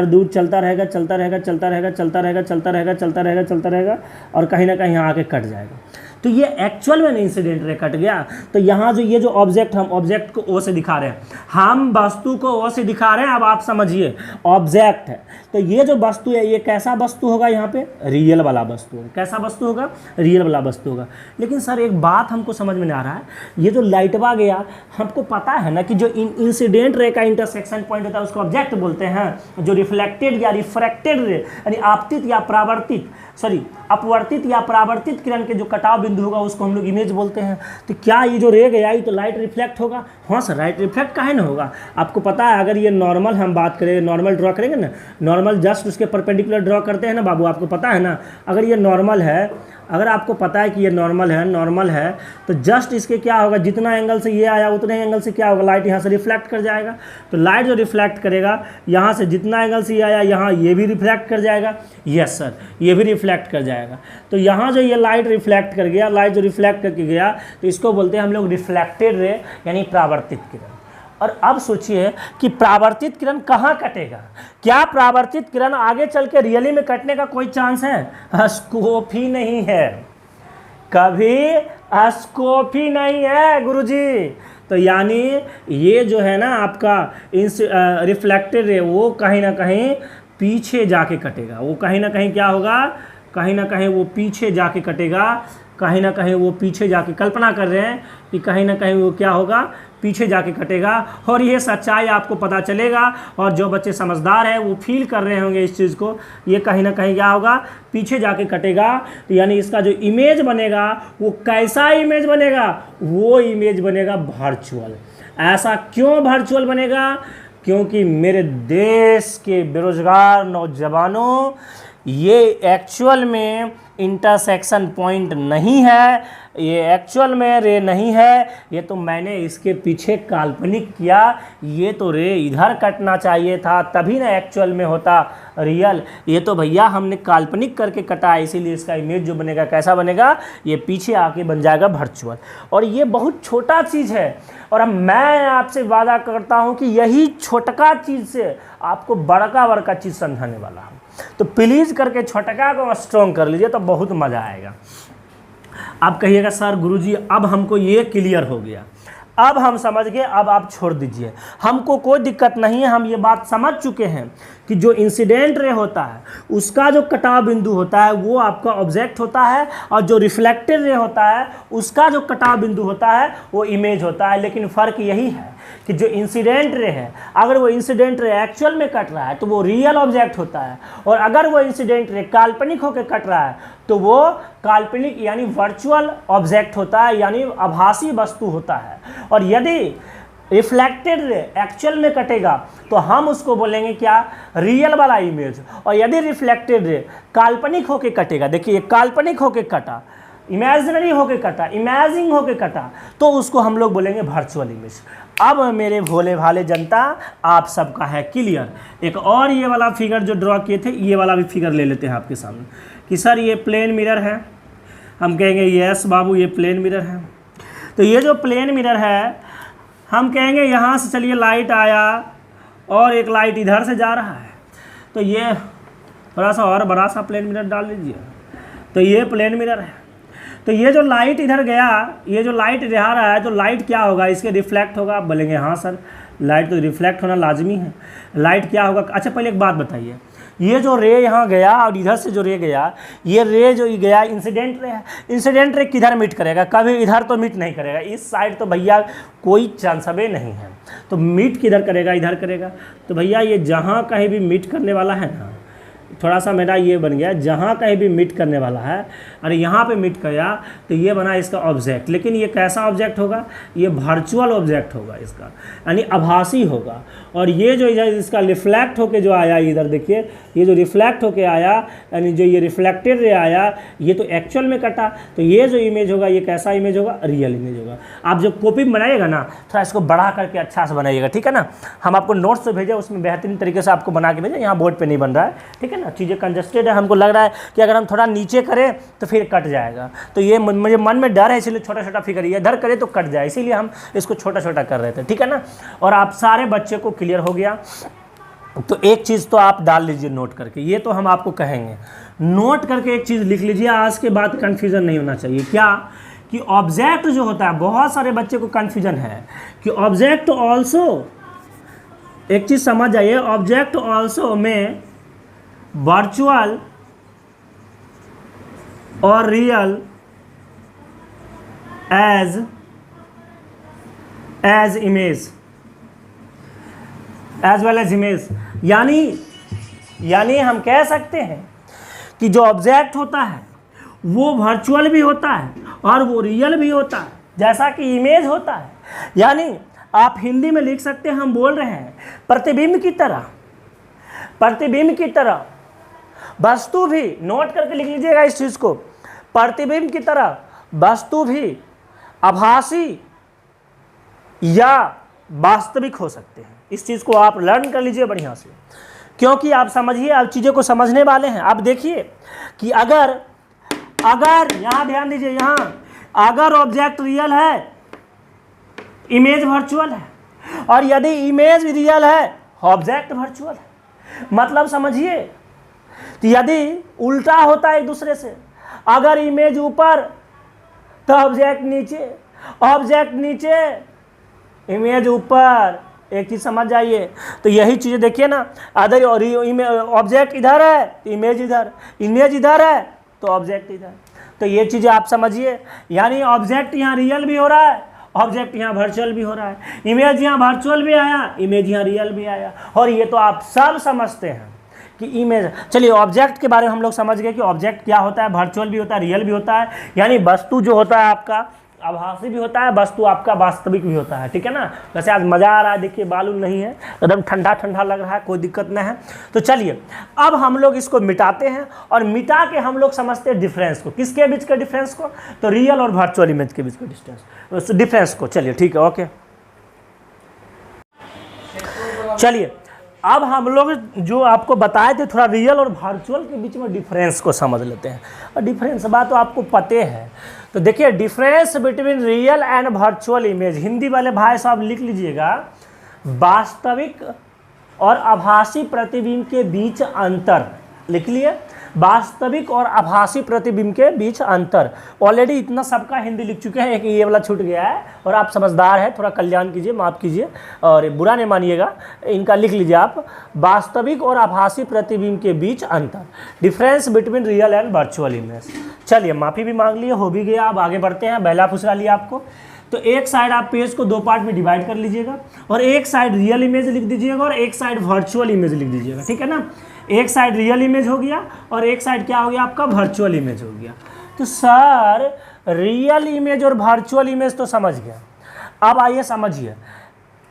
दूर चलता रहेगा, चलता रहेगा, चलता रहेगा, चलता रहेगा, चलता रहेगा, चलता रहेगा, चलता रहेगा, और कहीं ना कहीं यहाँ आके कट जाएगा। तो ये एक्चुअल में इंसिडेंट रे कट गया। तो यहाँ जो ये जो ऑब्जेक्ट, हम ऑब्जेक्ट को ओ से दिखा रहे हैं, हम वस्तु को ओ से दिखा रहे हैं। अब आप समझिए, ऑब्जेक्ट है, तो ये जो वस्तु है, ये कैसा वस्तु होगा, यहाँ पे रियल वाला वस्तु होगा। कैसा वस्तु होगा, रियल वाला वस्तु होगा। लेकिन सर एक बात हमको समझ में नहीं आ रहा है, ये जो लाइटवा गया, हमको पता है ना कि जो इंसिडेंट रे का इंटरसेक्शन पॉइंट होता है उसको ऑब्जेक्ट बोलते हैं। जो रिफ्लेक्टेड या रिफ्रैक्टेड रे यानी आपतित या अपवर्तित या परावर्तित किरण के जो कटाव बिंदु होगा उसको हम लोग इमेज बोलते हैं। तो क्या ये जो रे गया, ये तो लाइट रिफ्लेक्ट होगा? हाँ सर, लाइट रिफ्लेक्ट काहे ना होगा। आपको पता है, अगर ये नॉर्मल हम बात करें, नॉर्मल ड्रॉ करेंगे ना, नॉर्मल जस्ट उसके परपेंडिकुलर ड्रॉ करते हैं ना बाबू, आपको पता है ना, अगर ये नॉर्मल है, अगर आपको पता है कि ये नॉर्मल है, तो जस्ट इसके क्या होगा, जितना एंगल से ये आया उतने एंगल से क्या होगा, लाइट यहाँ से रिफ्लेक्ट कर जाएगा। तो लाइट जो रिफ्लेक्ट करेगा, यहाँ से जितना एंगल से ये आया, यहाँ ये भी रिफ्लेक्ट कर जाएगा। यस सर, ये भी रिफ्लेक्ट कर जाएगा। तो यहाँ जो ये लाइट रिफ्लेक्ट कर गया, लाइट जो रिफ्लेक्ट करके गया, तो इसको बोलते हैं हम लोग रिफ्लेक्टेड रे यानी परावर्तित किरण। और अब सोचिए कि परावर्तित किरण कहाँ कटेगा, क्या परावर्तित किरण आगे चल के रियली में कटने का कोई चांस है? स्कोप ही नहीं है, कभी स्कोप ही नहीं है गुरुजी। तो यानी ये जो है ना आपका रिफ्लेक्टेड रे, वो कहीं ना कहीं पीछे जाके कटेगा। वो कहीं ना कहीं क्या होगा, कहीं ना कहीं वो पीछे जाके कटेगा, कहीं ना कहीं वो पीछे जाके, कल्पना कर रहे हैं कि कहीं ना कहीं वो क्या होगा, पीछे जाके कटेगा। और ये सच्चाई आपको पता चलेगा, और जो बच्चे समझदार हैं वो फील कर रहे होंगे इस चीज़ को, ये कहीं ना कहीं क्या होगा, पीछे जाके कटेगा। तो यानी इसका जो इमेज बनेगा वो कैसा इमेज बनेगा, वो इमेज बनेगा वर्चुअल। ऐसा क्यों वर्चुअल बनेगा? क्योंकि मेरे देश के बेरोजगार नौजवानों, ये एक्चुअल में इंटरसेक्शन पॉइंट नहीं है, ये एक्चुअल में रे नहीं है, ये तो मैंने इसके पीछे काल्पनिक किया। ये तो रे इधर कटना चाहिए था, तभी ना एक्चुअल में होता रियल। ये तो भैया हमने काल्पनिक करके कटा, इसीलिए इसका इमेज जो बनेगा कैसा बनेगा, ये पीछे आके बन जाएगा वर्चुअल। और ये बहुत छोटा चीज़ है, और अब मैं आपसे वादा करता हूँ कि यही छोटका चीज़ से आपको बड़का चीज़ समझाने वाला हूँ। तो प्लीज़ करके छोटका को स्ट्रॉन्ग कर लीजिए, तो बहुत मज़ा आएगा। आप कहिएगा सर गुरुजी अब हमको ये क्लियर हो गया, अब हम समझ गए, अब आप छोड़ दीजिए, हमको कोई दिक्कत नहीं है, हम ये बात समझ चुके हैं कि जो इंसिडेंट रे होता है उसका जो कटाव बिंदु होता है वो आपका ऑब्जेक्ट होता है, और जो रिफ्लेक्टेड रे होता है उसका जो कटाव बिंदु होता है वो इमेज होता है। लेकिन फ़र्क यही है कि जो इंसिडेंट रे है, अगर वो इंसिडेंट रे एक्चुअल में कट रहा है तो वो रियल ऑब्जेक्ट होता है, और अगर वो इंसिडेंट रे काल्पनिक होकर कट रहा है तो वो काल्पनिक यानी वर्चुअल ऑब्जेक्ट होता है, यानी आभासी वस्तु होता है। और यदि रिफ्लेक्टेड रे एक्चुअल में कटेगा तो हम उसको बोलेंगे क्या, रियल वाला इमेज। और यदि रिफ्लेक्टेड रे काल्पनिक होके कटेगा, देखिए काल्पनिक होके कटा, इमेजिनरी होके कटा, इमेजिंग होके कटा, तो उसको हम लोग बोलेंगे वर्चुअल इमेज। अब मेरे भोले भाले जनता, आप सबका है क्लियर। एक और ये वाला फिगर जो ड्रॉ किए थे, ये वाला भी फिगर ले लेते हैं आपके सामने कि सर ये प्लेन मिरर है। हम कहेंगे यस बाबू ये प्लेन मिरर है। तो ये जो प्लेन मिरर है, हम कहेंगे यहाँ से चलिए लाइट आया और एक लाइट इधर से जा रहा है, तो ये थोड़ा सा और बड़ा सा प्लेन मिरर डाल लीजिए। तो ये प्लेन मिरर है, तो ये जो लाइट इधर गया, ये जो लाइट जा रहा है, तो लाइट क्या होगा, इसके रिफ्लेक्ट होगा। आप बोलेंगे हाँ सर लाइट तो रिफ्लेक्ट होना लाजमी है। लाइट क्या होगा, अच्छा पहले एक बात बताइए, ये जो रे यहाँ गया और इधर से जो रे गया, ये रे जो गया इंसिडेंट रे है। इंसिडेंट रे किधर मीट करेगा, कभी इधर तो मीट नहीं करेगा, इस साइड तो भैया कोई चांसबे नहीं है। तो मीट किधर करेगा, इधर करेगा। तो भैया ये जहाँ कहीं भी मीट करने वाला है ना, थोड़ा सा मेरा ये बन गया, जहाँ कहीं भी मीट करने वाला है, अरे यहाँ पे मीट किया तो ये बना इसका ऑब्जेक्ट। लेकिन ये कैसा ऑब्जेक्ट होगा, ये वर्चुअल ऑब्जेक्ट होगा इसका, यानी आभासी होगा। और ये जो इसका रिफ्लेक्ट होके जो आया, इधर देखिए ये जो रिफ्लेक्ट होके आया, यानी जो ये रिफ्लेक्टेड रे आया, ये तो एक्चुअल में कटा। तो ये जो इमेज होगा, ये कैसा इमेज होगा, रियल इमेज होगा। आप जब कॉपी में बनाइएगा ना, थोड़ा इसको बढ़ा करके अच्छा से बनाइएगा, ठीक है ना। हम आपको नोट्स से भेजे, उसमें बेहतरीन तरीके से आपको बना के भेजें, यहाँ बोर्ड पर नहीं बन रहा है, ठीक है ना। चीज़ें कंजस्टेड है, हमको लग रहा है कि अगर हम थोड़ा नीचे करें तो फिर कट जाएगा। तो ये मुझे मन में डर है, इसलिए छोटा छोटा फिगर ये इधर करें तो कट जाए, इसीलिए हम इसको छोटा छोटा कर रहे थे, ठीक है ना। और आप सारे बच्चे को क्लियर हो गया। तो एक चीज़ तो आप डाल लीजिए नोट करके, ये तो हम आपको कहेंगे, नोट करके एक चीज़ लिख लीजिए, आज के बाद कन्फ्यूज़न नहीं होना चाहिए। क्या कि ऑब्जेक्ट जो होता है, बहुत सारे बच्चे को कन्फ्यूजन है कि ऑब्जेक्ट ऑल्सो, एक चीज़ समझ जाइए, ऑब्जेक्ट ऑल्सो में वर्चुअल और real as image, as well as image. यानी हम कह सकते हैं कि जो ऑब्जेक्ट होता है वो वर्चुअल भी होता है और वो रियल भी होता है, जैसा कि इमेज होता है। यानी आप हिंदी में लिख सकते हैं, हम बोल रहे हैं प्रतिबिंब की तरह, प्रतिबिंब की तरह वस्तु भी, नोट करके लिख लीजिएगा इस चीज़ को, प्रतिबिंब की तरह वस्तु भी आभासी या वास्तविक हो सकते हैं। इस चीज़ को आप लर्न कर लीजिए बढ़िया से, क्योंकि आप समझिए, आप चीज़ों को समझने वाले हैं। आप देखिए कि अगर यहाँ ध्यान दीजिए, यहाँ अगर ऑब्जेक्ट रियल है, इमेज वर्चुअल है, और यदि इमेज रियल है, ऑब्जेक्ट वर्चुअल है। मतलब समझिए, तो यदि उल्टा होता है एक दूसरे से, अगर इमेज ऊपर तो ऑब्जेक्ट नीचे, ऑब्जेक्ट नीचे इमेज ऊपर, एक चीज़ समझ जाइए। तो यही चीज़ें देखिए ना, अदर ऑब्जेक्ट इधर है तो इमेज इधर, इमेज इधर है तो ऑब्जेक्ट इधर। तो ये चीज़ें आप समझिए, यानी ऑब्जेक्ट यहाँ रियल भी हो रहा है, ऑब्जेक्ट यहाँ वर्चुअल भी हो रहा है, इमेज यहाँ वर्चुअल भी आया, इमेज यहाँ रियल भी आया। और ये तो आप सब समझते हैं कि इमेज। चलिए ऑब्जेक्ट के बारे में हम लोग समझ गए कि ऑब्जेक्ट क्या होता है, वर्चुअल भी होता है, रियल भी होता है, यानी वस्तु जो होता है आपका आभासी भी होता है, वस्तु आपका वास्तविक भी होता है, ठीक है ना। वैसे आज मज़ा आ रहा है, देखिए बालू नहीं है, एकदम ठंडा ठंडा लग रहा है, कोई दिक्कत नहीं है। तो चलिए अब हम लोग इसको मिटाते हैं, और मिटा के हम लोग समझते हैं डिफरेंस को। किसके बीच के डिफरेंस को, तो रियल और वर्चुअल इमेज के बीच के डिफरेंस को। चलिए ठीक है, ओके। चलिए अब हम लोग जो आपको बताए थे, थोड़ा रियल और वर्चुअल के बीच में डिफरेंस को समझ लेते हैं। और डिफरेंस बात तो आपको पते है। तो देखिए difference between real and virtual image, Hindi वाले भाई साहब लिख लीजिएगा, वास्तविक और आभासी प्रतिबिंब के बीच अंतर। लिख लिए, वास्तविक और आभासी प्रतिबिंब के बीच अंतर। ऑलरेडी इतना सबका हिंदी लिख चुके हैं, एक ये वाला छूट गया है, और आप समझदार हैं, थोड़ा कल्याण कीजिए, माफ़ कीजिए और बुरा नहीं मानिएगा, इनका लिख लीजिए आप, वास्तविक और आभासी प्रतिबिंब के बीच अंतर, difference between real and virtual image. चलिए माफ़ी भी मांग लिए, हो भी गया। अब आगे बढ़ते हैं, पहला पूछ लिया आपको तो एक साइड आप पेज को दो पार्ट में डिवाइड कर लीजिएगा और एक साइड रियल इमेज लिख दीजिएगा और एक साइड वर्चुअल इमेज लिख दीजिएगा, ठीक है ना। एक साइड रियल इमेज हो गया और एक साइड क्या हो गया आपका वर्चुअल इमेज हो गया। तो सर रियल इमेज और वर्चुअल इमेज तो समझ गया, अब आइए समझिए,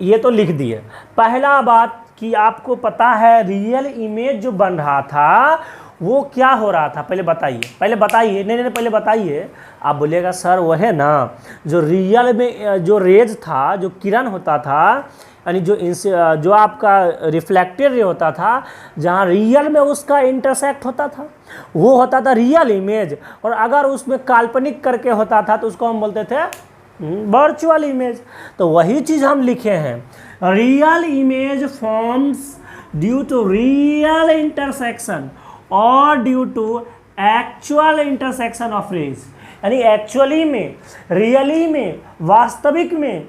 ये तो लिख दिए। पहला बात कि आपको पता है रियल इमेज जो बन रहा था वो क्या हो रहा था, पहले बताइए, नहीं पहले बताइए। आप बोलिएगा सर वो है ना जो रियल में जो रेज था, जो किरण होता था, यानी जो आपका रिफ्लेक्टेड रे होता था, जहाँ रियल में उसका इंटरसेक्ट होता था वो होता था रियल इमेज, और अगर उसमें काल्पनिक करके होता था तो उसको हम बोलते थे वर्चुअल इमेज। तो वही चीज़ हम लिखे हैं, real image forms due to real intersection और due to actual intersection of rays, यानी एक्चुअली में, रियली में, वास्तविक में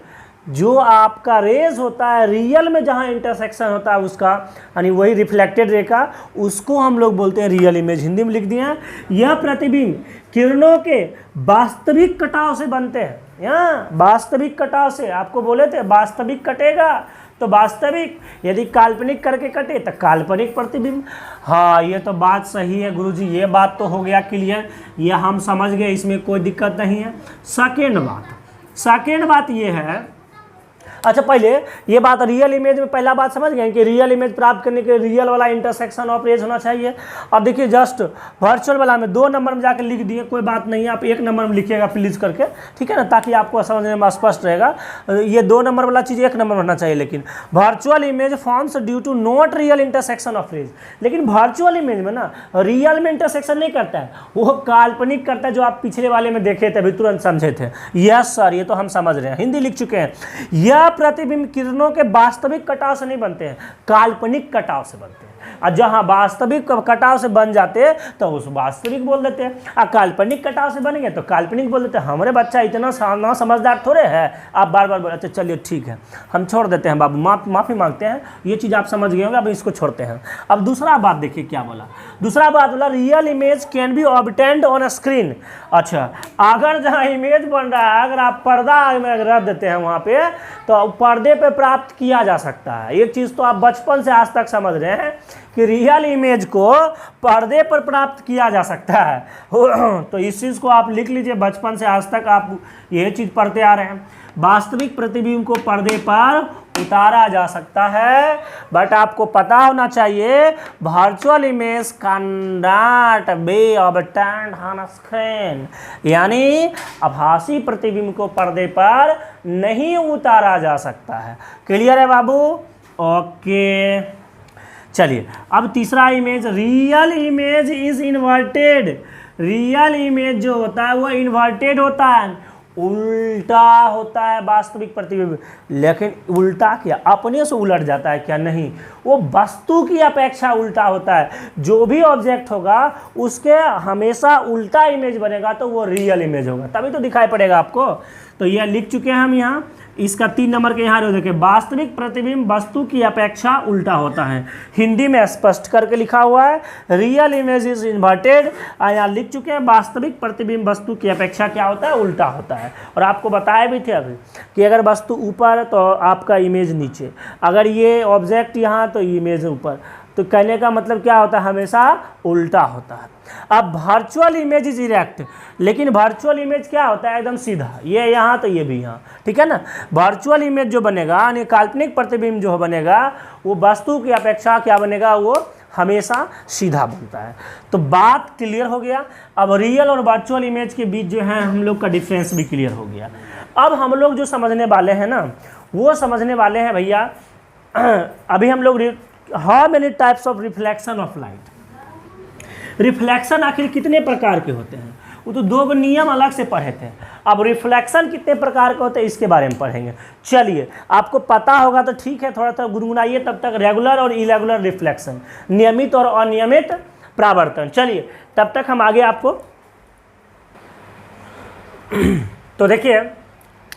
जो आपका रेज होता है, रियल में जहाँ इंटरसेक्शन होता है उसका, यानी वही रिफ्लेक्टेड रे का, उसको हम लोग बोलते हैं रियल इमेज। हिंदी में लिख दिए हैं, यह प्रतिबिंब किरणों के वास्तविक कटाव से बनते हैं। यहाँ वास्तविक कटाव से, आपको बोले थे वास्तविक कटेगा तो वास्तविक, यदि काल्पनिक करके कटे तो काल्पनिक प्रतिबिंब। हाँ ये तो बात सही है गुरुजी, ये बात तो हो गया क्लियर, ये हम समझ गए, इसमें कोई दिक्कत नहीं है। सेकेंड बात ये है, अच्छा पहले ये बात रियल इमेज में पहला बात समझ गए कि रियल इमेज प्राप्त करने के लिए रियल वाला इंटरसेक्शन ऑफ रेज होना चाहिए। अब देखिए जस्ट वर्चुअल वाला में 2 नंबर में जाकर लिख दिए, कोई बात नहीं है, आप 1 नंबर में लिखिएगा प्लीज करके, ठीक है ना, ताकि आपको समझने में स्पष्ट रहेगा। ये 2 नंबर वाला चीज़ 1 नंबर होना चाहिए। लेकिन virtual image forms due to not real intersection of rays, लेकिन वर्चुअल इमेज में ना रियल में इंटरसेक्शन नहीं करता है, वो काल्पनिक करता है, जो आप पिछले वाले में देखे थे अभी तुरंत समझे थे। यस सर ये तो हम समझ रहे हैं, हिंदी लिख चुके हैं। यह प्रतिबिंब किरणों के वास्तविक कटाव से नहीं बनते हैं, काल्पनिक कटाव से बनते हैं। और जहां वास्तविक कटाव से बन जाते तो उस वास्तविक बोल देते हैं, और काल्पनिक कटाव से बनेंगे तो काल्पनिक बोल देते हैं। हमारे बच्चा इतना ना समझदार थोड़े है, आप बार बार बोले। अच्छा चलिए ठीक है, हम छोड़ देते हैं बाबू, माफ़ी मांगते हैं, ये चीज़ आप समझ गए होंगे, अब इसको छोड़ते हैं। अब दूसरा बात देखिए क्या बोला, दूसरा बात बोला real image can be obtained on a screen. अच्छा अगर जहाँ इमेज बन रहा है, अगर आप पर्दा में रख देते हैं वहाँ पे, तो पर्दे पे प्राप्त किया जा सकता है। एक चीज़ तो आप बचपन से आज तक समझ रहे हैं कि रियल इमेज को पर्दे पर प्राप्त किया जा सकता है। तो इस चीज़ को आप लिख लीजिए, बचपन से आज तक आप यह चीज़ पढ़ते आ रहे हैं। वास्तविक प्रतिबिंब को पर्दे पर उतारा जा सकता है, बट आपको पता होना चाहिए virtual image can not be obtained on screen, यानी आभासी प्रतिबिंब को पर्दे पर नहीं उतारा जा सकता है। क्लियर है बाबू? ओके चलिए अब तीसरा image, real image is inverted. Real image जो होता है वो इन्वर्टेड होता है, उल्टा होता है वास्तविक प्रतिबिंब। लेकिन उल्टा क्या, अपने से उलट जाता है क्या? नहीं, वो वस्तु की अपेक्षा उल्टा होता है। जो भी ऑब्जेक्ट होगा उसके हमेशा उल्टा इमेज बनेगा तो वो रियल इमेज होगा, तभी तो दिखाई पड़ेगा आपको। तो यह लिख चुके हैं हम यहाँ, इसका 3 नंबर के यहाँ देखिए, वास्तविक प्रतिबिंब वस्तु की अपेक्षा उल्टा होता है। हिंदी में स्पष्ट करके लिखा हुआ है, रियल इमेज इज इन्वर्टेड। यहाँ लिख चुके हैं वास्तविक प्रतिबिंब वस्तु की अपेक्षा क्या होता है? उल्टा होता है। और आपको बताया भी थे अभी कि अगर वस्तु ऊपर तो आपका इमेज नीचे, अगर ये ऑब्जेक्ट यहाँ तो इमेज ऊपर। तो कहने का मतलब क्या होता है? हमेशा उल्टा होता है। अब वर्चुअल इमेज इज इरेक्ट, लेकिन वर्चुअल इमेज क्या होता है? एकदम सीधा, ये यहाँ तो ये भी यहाँ, ठीक है ना। वर्चुअल इमेज जो बनेगा यानी काल्पनिक प्रतिबिंब जो बनेगा वो वस्तु की अपेक्षा क्या बनेगा? वो हमेशा सीधा बनता है। तो बात क्लियर हो गया। अब रियल और वर्चुअल इमेज के बीच जो है हम लोग का डिफरेंस भी क्लियर हो गया। अब हम लोग जो समझने वाले हैं ना, वो समझने वाले हैं भैया, अभी हम लोग how many types of reflection of light. Reflection आखिर कितने प्रकार के होते हैं? वो तो 2 नियम अलग से पढ़े थे। अब रिफ्लेक्शन कितने प्रकार के होते हैं इसके बारे में पढ़ेंगे। चलिए आपको पता होगा तो ठीक है, थोड़ा थोड़ा गुनगुनाइए तब तक। रेगुलर और इरेगुलर रिफ्लेक्शन, नियमित और अनियमित परावर्तन। चलिए तब तक हम आगे आपको तो देखिए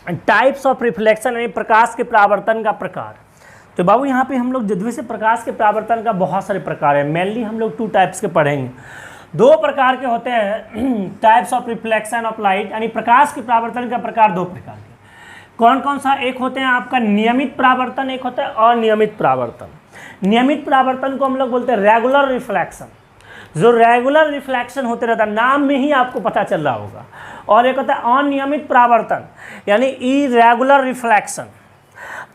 टाइप्स ऑफ रिफ्लेक्शन यानी प्रकाश के परावर्तन का प्रकार। तो बाबू यहाँ पे हम लोग जद्वे से प्रकाश के परावर्तन का बहुत सारे प्रकार है। मेनली हम लोग 2 टाइप्स के पढ़ेंगे। 2 प्रकार के होते हैं types of reflection of light, यानी प्रकाश के परावर्तन का प्रकार 2 प्रकार के। कौन कौन सा? एक होते हैं आपका नियमित परावर्तन, एक होता है अनियमित परावर्तन। नियमित परावर्तन को हम लोग बोलते हैं रेगुलर रिफ्लेक्शन, जो रेगुलर रिफ्लेक्शन होते रहता है, नाम में ही आपको पता चल रहा होगा। और एक होता है अनियमित परावर्तन यानी इरेगुलर रिफ्लेक्शन।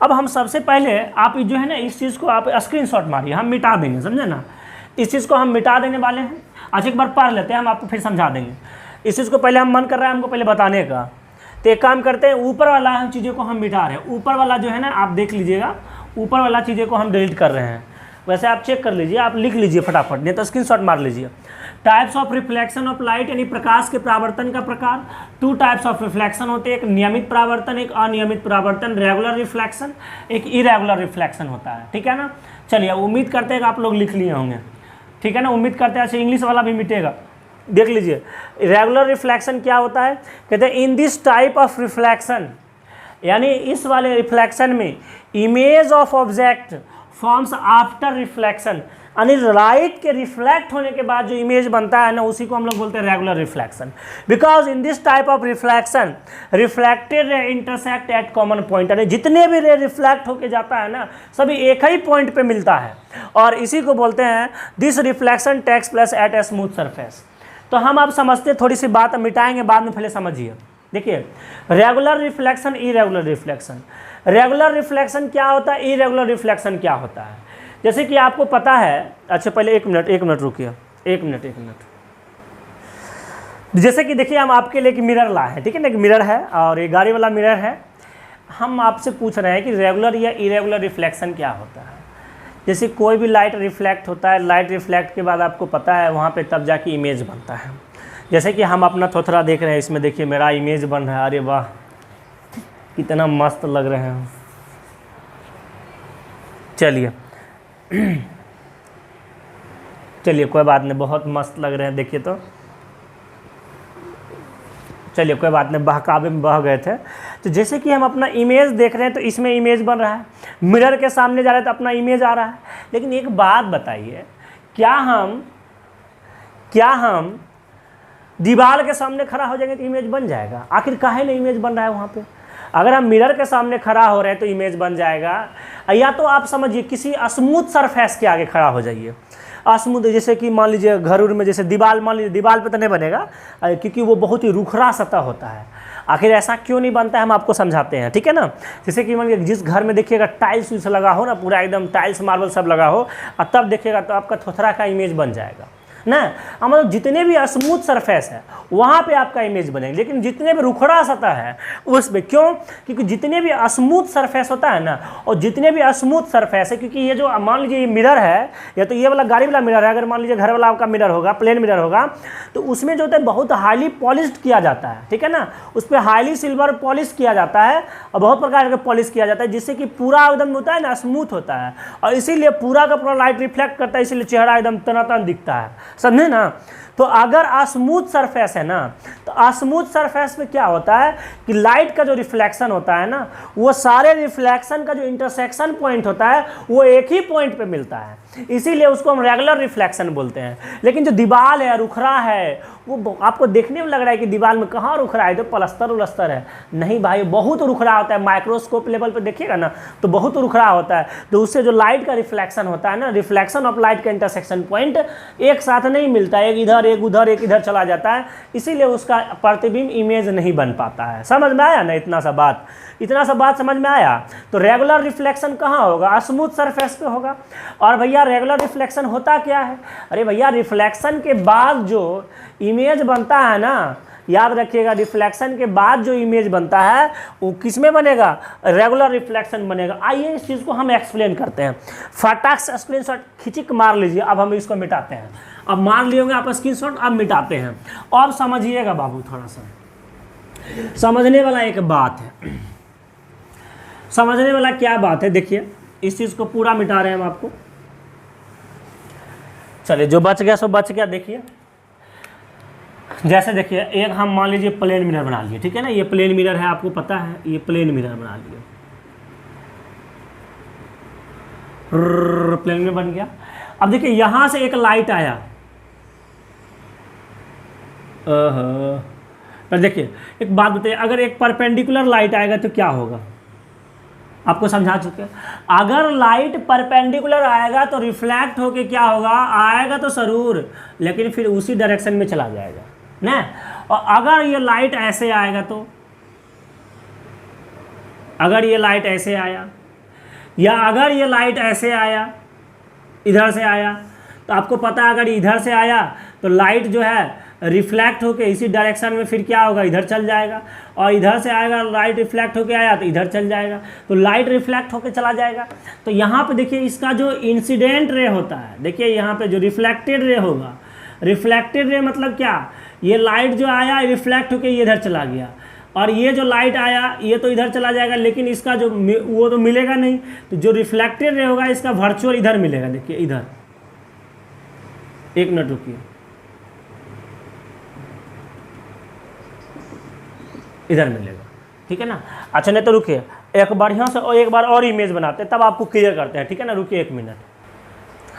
अब हम सबसे पहले आप जो है ना इस चीज़ को आप स्क्रीनशॉट मारिए, हम मिटा देंगे, समझे ना, इस चीज़ को हम मिटा देने वाले हैं। अच्छा एक बार पढ़ लेते हैं, हम आपको फिर समझा देंगे। इस चीज़ को पहले हम मन कर रहा है हमको पहले बताने का, तो एक काम करते हैं, ऊपर वाला हम चीज़ों को हम मिटा रहे हैं। ऊपर वाला जो है ना आप देख लीजिएगा, ऊपर वाला चीज़ों को हम डिलीट कर रहे हैं। वैसे आप चेक कर लीजिए, आप लिख लीजिए फटाफट, नहीं तो स्क्रीनशॉट मार लीजिए। Types of reflection of light यानी प्रकाश के परावर्तन का प्रकार। 2 टाइप्स ऑफ रिफ्लेक्शन होते हैं, एक नियमित परावर्तन, एक अनियमित परावर्तन, रेगुलर रिफ्लेक्शन, एक इरेगुलर रिफ्लेक्शन होता है, ठीक है ना। चलिए उम्मीद करते हैं कि आप लोग लिख लिए होंगे, ठीक है ना, उम्मीद करते हैं। अच्छा इंग्लिश वाला भी मिटेगा, देख लीजिए। रेगुलर रिफ्लेक्शन क्या होता है, कहते हैं in this type of reflection, यानी इस वाले रिफ्लेक्शन में image of object forms after reflection, यानी लाइट के रिफ्लेक्ट होने के बाद जो इमेज बनता है ना उसी को हम लोग बोलते हैं regular reflection. Because in this type of reflection reflected ray intersect at common point, यानी जितने भी रे रिफ्लेक्ट होके जाता है ना सभी एक ही पॉइंट पे मिलता है, और इसी को बोलते हैं this reflection takes place at a smooth surface. तो हम आप समझते थोड़ी सी बात मिटाएंगे बाद में, पहले समझिए। देखिए regular reflection, irregular reflection. Regular reflection क्या होता है, इरेगुलर रिफ्लेक्शन क्या होता है, जैसे कि आपको पता है। अच्छा पहले एक मिनट रुकिए, एक मिनट। जैसे कि देखिए हम आपके लिए एक मिरर लाए हैं, ठीक है ना, एक मिरर है और ये गाड़ी वाला मिरर है। हम आपसे पूछ रहे हैं कि रेगुलर या इरेगुलर रिफ्लेक्शन क्या होता है। जैसे कोई भी लाइट रिफ्लेक्ट होता है, लाइट रिफ्लेक्ट के बाद आपको पता है वहाँ पे तब जाके इमेज बनता है। जैसे कि हम अपना थोथरा देख रहे हैं, इसमें देखिए मेरा इमेज बन रहा है, अरे वाह कितना मस्त लग रहे हैं। चलिए चलिए कोई बात नहीं, बहुत मस्त लग रहे हैं, देखिए तो चलिए कोई बात नहीं, बहकावे में बह गए थे। तो जैसे कि हम अपना इमेज देख रहे हैं तो इसमें इमेज बन रहा है, मिरर के सामने जा रहे हैं तो अपना इमेज आ रहा है। लेकिन एक बात बताइए, क्या हम दीवार के सामने खड़ा हो जाएंगे तो इमेज बन जाएगा? आखिर काहे नहीं इमेज बन रहा है वहाँ पे? अगर हम मिरर के सामने खड़ा हो रहे हैं तो इमेज बन जाएगा, या तो आप समझिए किसी स्मूथ सरफेस के आगे खड़ा हो जाइए। स्मूथ जैसे कि मान लीजिए घर उर में, जैसे दीवार, मान लीजिए दीवार पे तो नहीं बनेगा क्योंकि वो बहुत ही रुखरा सतह होता है। आखिर ऐसा क्यों नहीं बनता है हम आपको समझाते हैं, ठीक है ना। जैसे कि मान लीजिए जिस घर में देखिएगा टाइल्स उल्स लगा हो ना, पूरा एकदम टाइल्स मार्बल सब लगा हो, और तब देखिएगा तो आपका थोथरा का इमेज बन जाएगा ना। मतलब जितने भी स्मूथ सरफेस है वहाँ पे आपका इमेज बनेगा, लेकिन जितने भी रुखड़ा सतह है उस पे क्यों? क्योंकि जितने भी स्मूथ सरफेस होता है ना, और जितने भी स्मूथ सरफेस है, क्योंकि ये जो मान लीजिए ये मिरर है, या तो ये वाला गाड़ी वाला मिरर है, अगर मान लीजिए घर वाला आपका मिरर होगा, प्लेन मिरर होगा, तो उसमें जो होता है बहुत हाईली पॉलिश्ड किया जाता है, ठीक है ना। उस पर हाईली सिल्वर पॉलिश किया जाता है और बहुत प्रकार का पॉलिश किया जाता है, जिससे कि पूरा एकदम होता है ना स्मूथ होता है, और इसीलिए पूरा का पूरा लाइट रिफ्लेक्ट करता है, इसीलिए चेहरा एकदम तनातन दिखता है, समझे ना। तो अगर स्मूथ सरफेस है ना, तो स्मूथ सरफेस में क्या होता है कि लाइट का जो रिफ्लेक्शन होता है ना, वो सारे रिफ्लेक्शन का जो इंटरसेक्शन पॉइंट होता है वो एक ही पॉइंट पे मिलता है, इसीलिए उसको हम रेगुलर रिफ्लेक्शन बोलते हैं। लेकिन जो दीवार है, रुखरा है, वो आपको देखने में लग रहा है कि दीवार में कहाँ रुखरा है, तो प्लस्तर उलस्तर है, नहीं भाई बहुत रुखरा होता है। माइक्रोस्कोप लेवल पे देखिएगा ना तो बहुत रुखरा होता है, तो उससे जो लाइट का रिफ्लेक्शन होता है ना, रिफ्लेक्शन ऑफ लाइट का इंटरसेक्शन पॉइंट एक साथ नहीं मिलता है, एक इधर एक उधर एक इधर चला जाता है, इसीलिए उसका प्रतिबिंब इमेज नहीं बन पाता है। समझ में आया ना इतना सा बात समझ में आया। तो रेगुलर रिफ्लेक्शन कहाँ होगा? स्मूथ सरफेस पे होगा। और भैया रेगुलर रिफ्लेक्शन होता क्या है? अरे भैया रिफ्लेक्शन के बाद जो इमेज बनता है ना, याद रखिएगा, रिफ्लेक्शन के बाद जो इमेज बनता है वो किस में बनेगा? रेगुलर रिफ्लेक्शन बनेगा। आइए इस चीज़ को हम एक्सप्लेन करते हैं। फटाक से स्क्रीनशॉट खिंचिक मार लीजिए। अब हम इसको मिटाते हैं। अब मार लिए होंगे आप स्क्रीनशॉट, अब मिटाते हैं। अब समझिएगा बाबू, थोड़ा सा समझने वाला एक बात है। समझने वाला क्या बात है, देखिए इस चीज़ को पूरा मिटा रहे हैं हम आपको। चलिए जो बच गया सो बच गया। देखिए जैसे देखिए एक हम मान लीजिए प्लेन मिरर बना लिए, ठीक है ना, ये प्लेन मिरर है, आपको पता है, ये प्लेन मिरर बना लिए, प्लेन मिरर बन गया। अब देखिए यहां से एक लाइट आया, तो देखिए एक बात बताइए, अगर एक परपेंडिकुलर लाइट आएगा तो क्या होगा, आपको समझा चुके हैं। अगर लाइट परपेंडिकुलर आएगा तो रिफ्लेक्ट होके क्या होगा, आएगा तो जरूर लेकिन फिर उसी डायरेक्शन में चला जाएगा ना। और अगर ये लाइट ऐसे आएगा तो, अगर ये लाइट ऐसे आया या अगर ये लाइट ऐसे आया, इधर से आया, तो आपको पता है अगर इधर से आया तो लाइट जो है रिफ्लेक्ट होके इसी डायरेक्शन में फिर क्या होगा, इधर चल जाएगा। और इधर से आएगा लाइट रिफ्लेक्ट होके आया तो इधर चल जाएगा, तो लाइट रिफ्लेक्ट होके चला जाएगा। तो यहाँ पे देखिए इसका जो इंसिडेंट रे होता है, देखिए यहाँ पे जो रिफ्लेक्टेड रे होगा, रिफ्लेक्टेड रे मतलब क्या, ये लाइट जो आया रिफ्लेक्ट होके ये इधर चला गया, और ये जो लाइट आया ये तो इधर चला जाएगा, लेकिन इसका जो वो तो मिलेगा नहीं। तो जो रिफ्लेक्टेड रे होगा इसका वर्चुअल इधर मिलेगा। देखिए इधर, एक मिनट रुकिए, इधर मिलेगा, ठीक है ना। अच्छा नहीं तो रुकिए, एक बढ़िया से और एक बार और इमेज बनाते हैं, तब आपको क्लियर करते हैं, ठीक है ना। रुकिए 1 मिनट।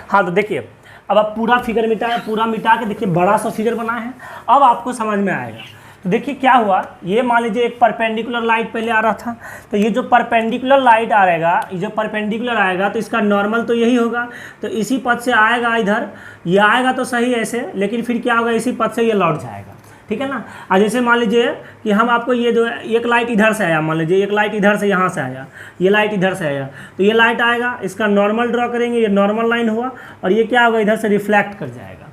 हाँ तो देखिए अब आप पूरा फिगर मिटा के देखिए बड़ा सा फिगर बनाए हैं, अब आपको समझ में आएगा। तो देखिए क्या हुआ, ये मान लीजिए एक परपेंडिकुलर लाइट पहले आ रहा था, तो ये जो परपेंडिकुलर लाइट आ रहेगा, ये जो परपेंडिकुलर आएगा तो इसका नॉर्मल तो यही होगा, तो इसी पथ से आएगा इधर, ये आएगा तो सही ऐसे, लेकिन फिर क्या होगा, इसी पथ से ये लौट जाएगा, ठीक है ना। आज जैसे मान लीजिए कि हम आपको ये जो एक लाइट इधर से आया, मान लीजिए एक लाइट इधर से यहाँ से आया, ये लाइट इधर से आया, तो ये लाइट आएगा, इसका नॉर्मल ड्रॉ करेंगे, ये नॉर्मल लाइन हुआ, और ये क्या होगा, इधर से रिफ्लेक्ट कर जाएगा।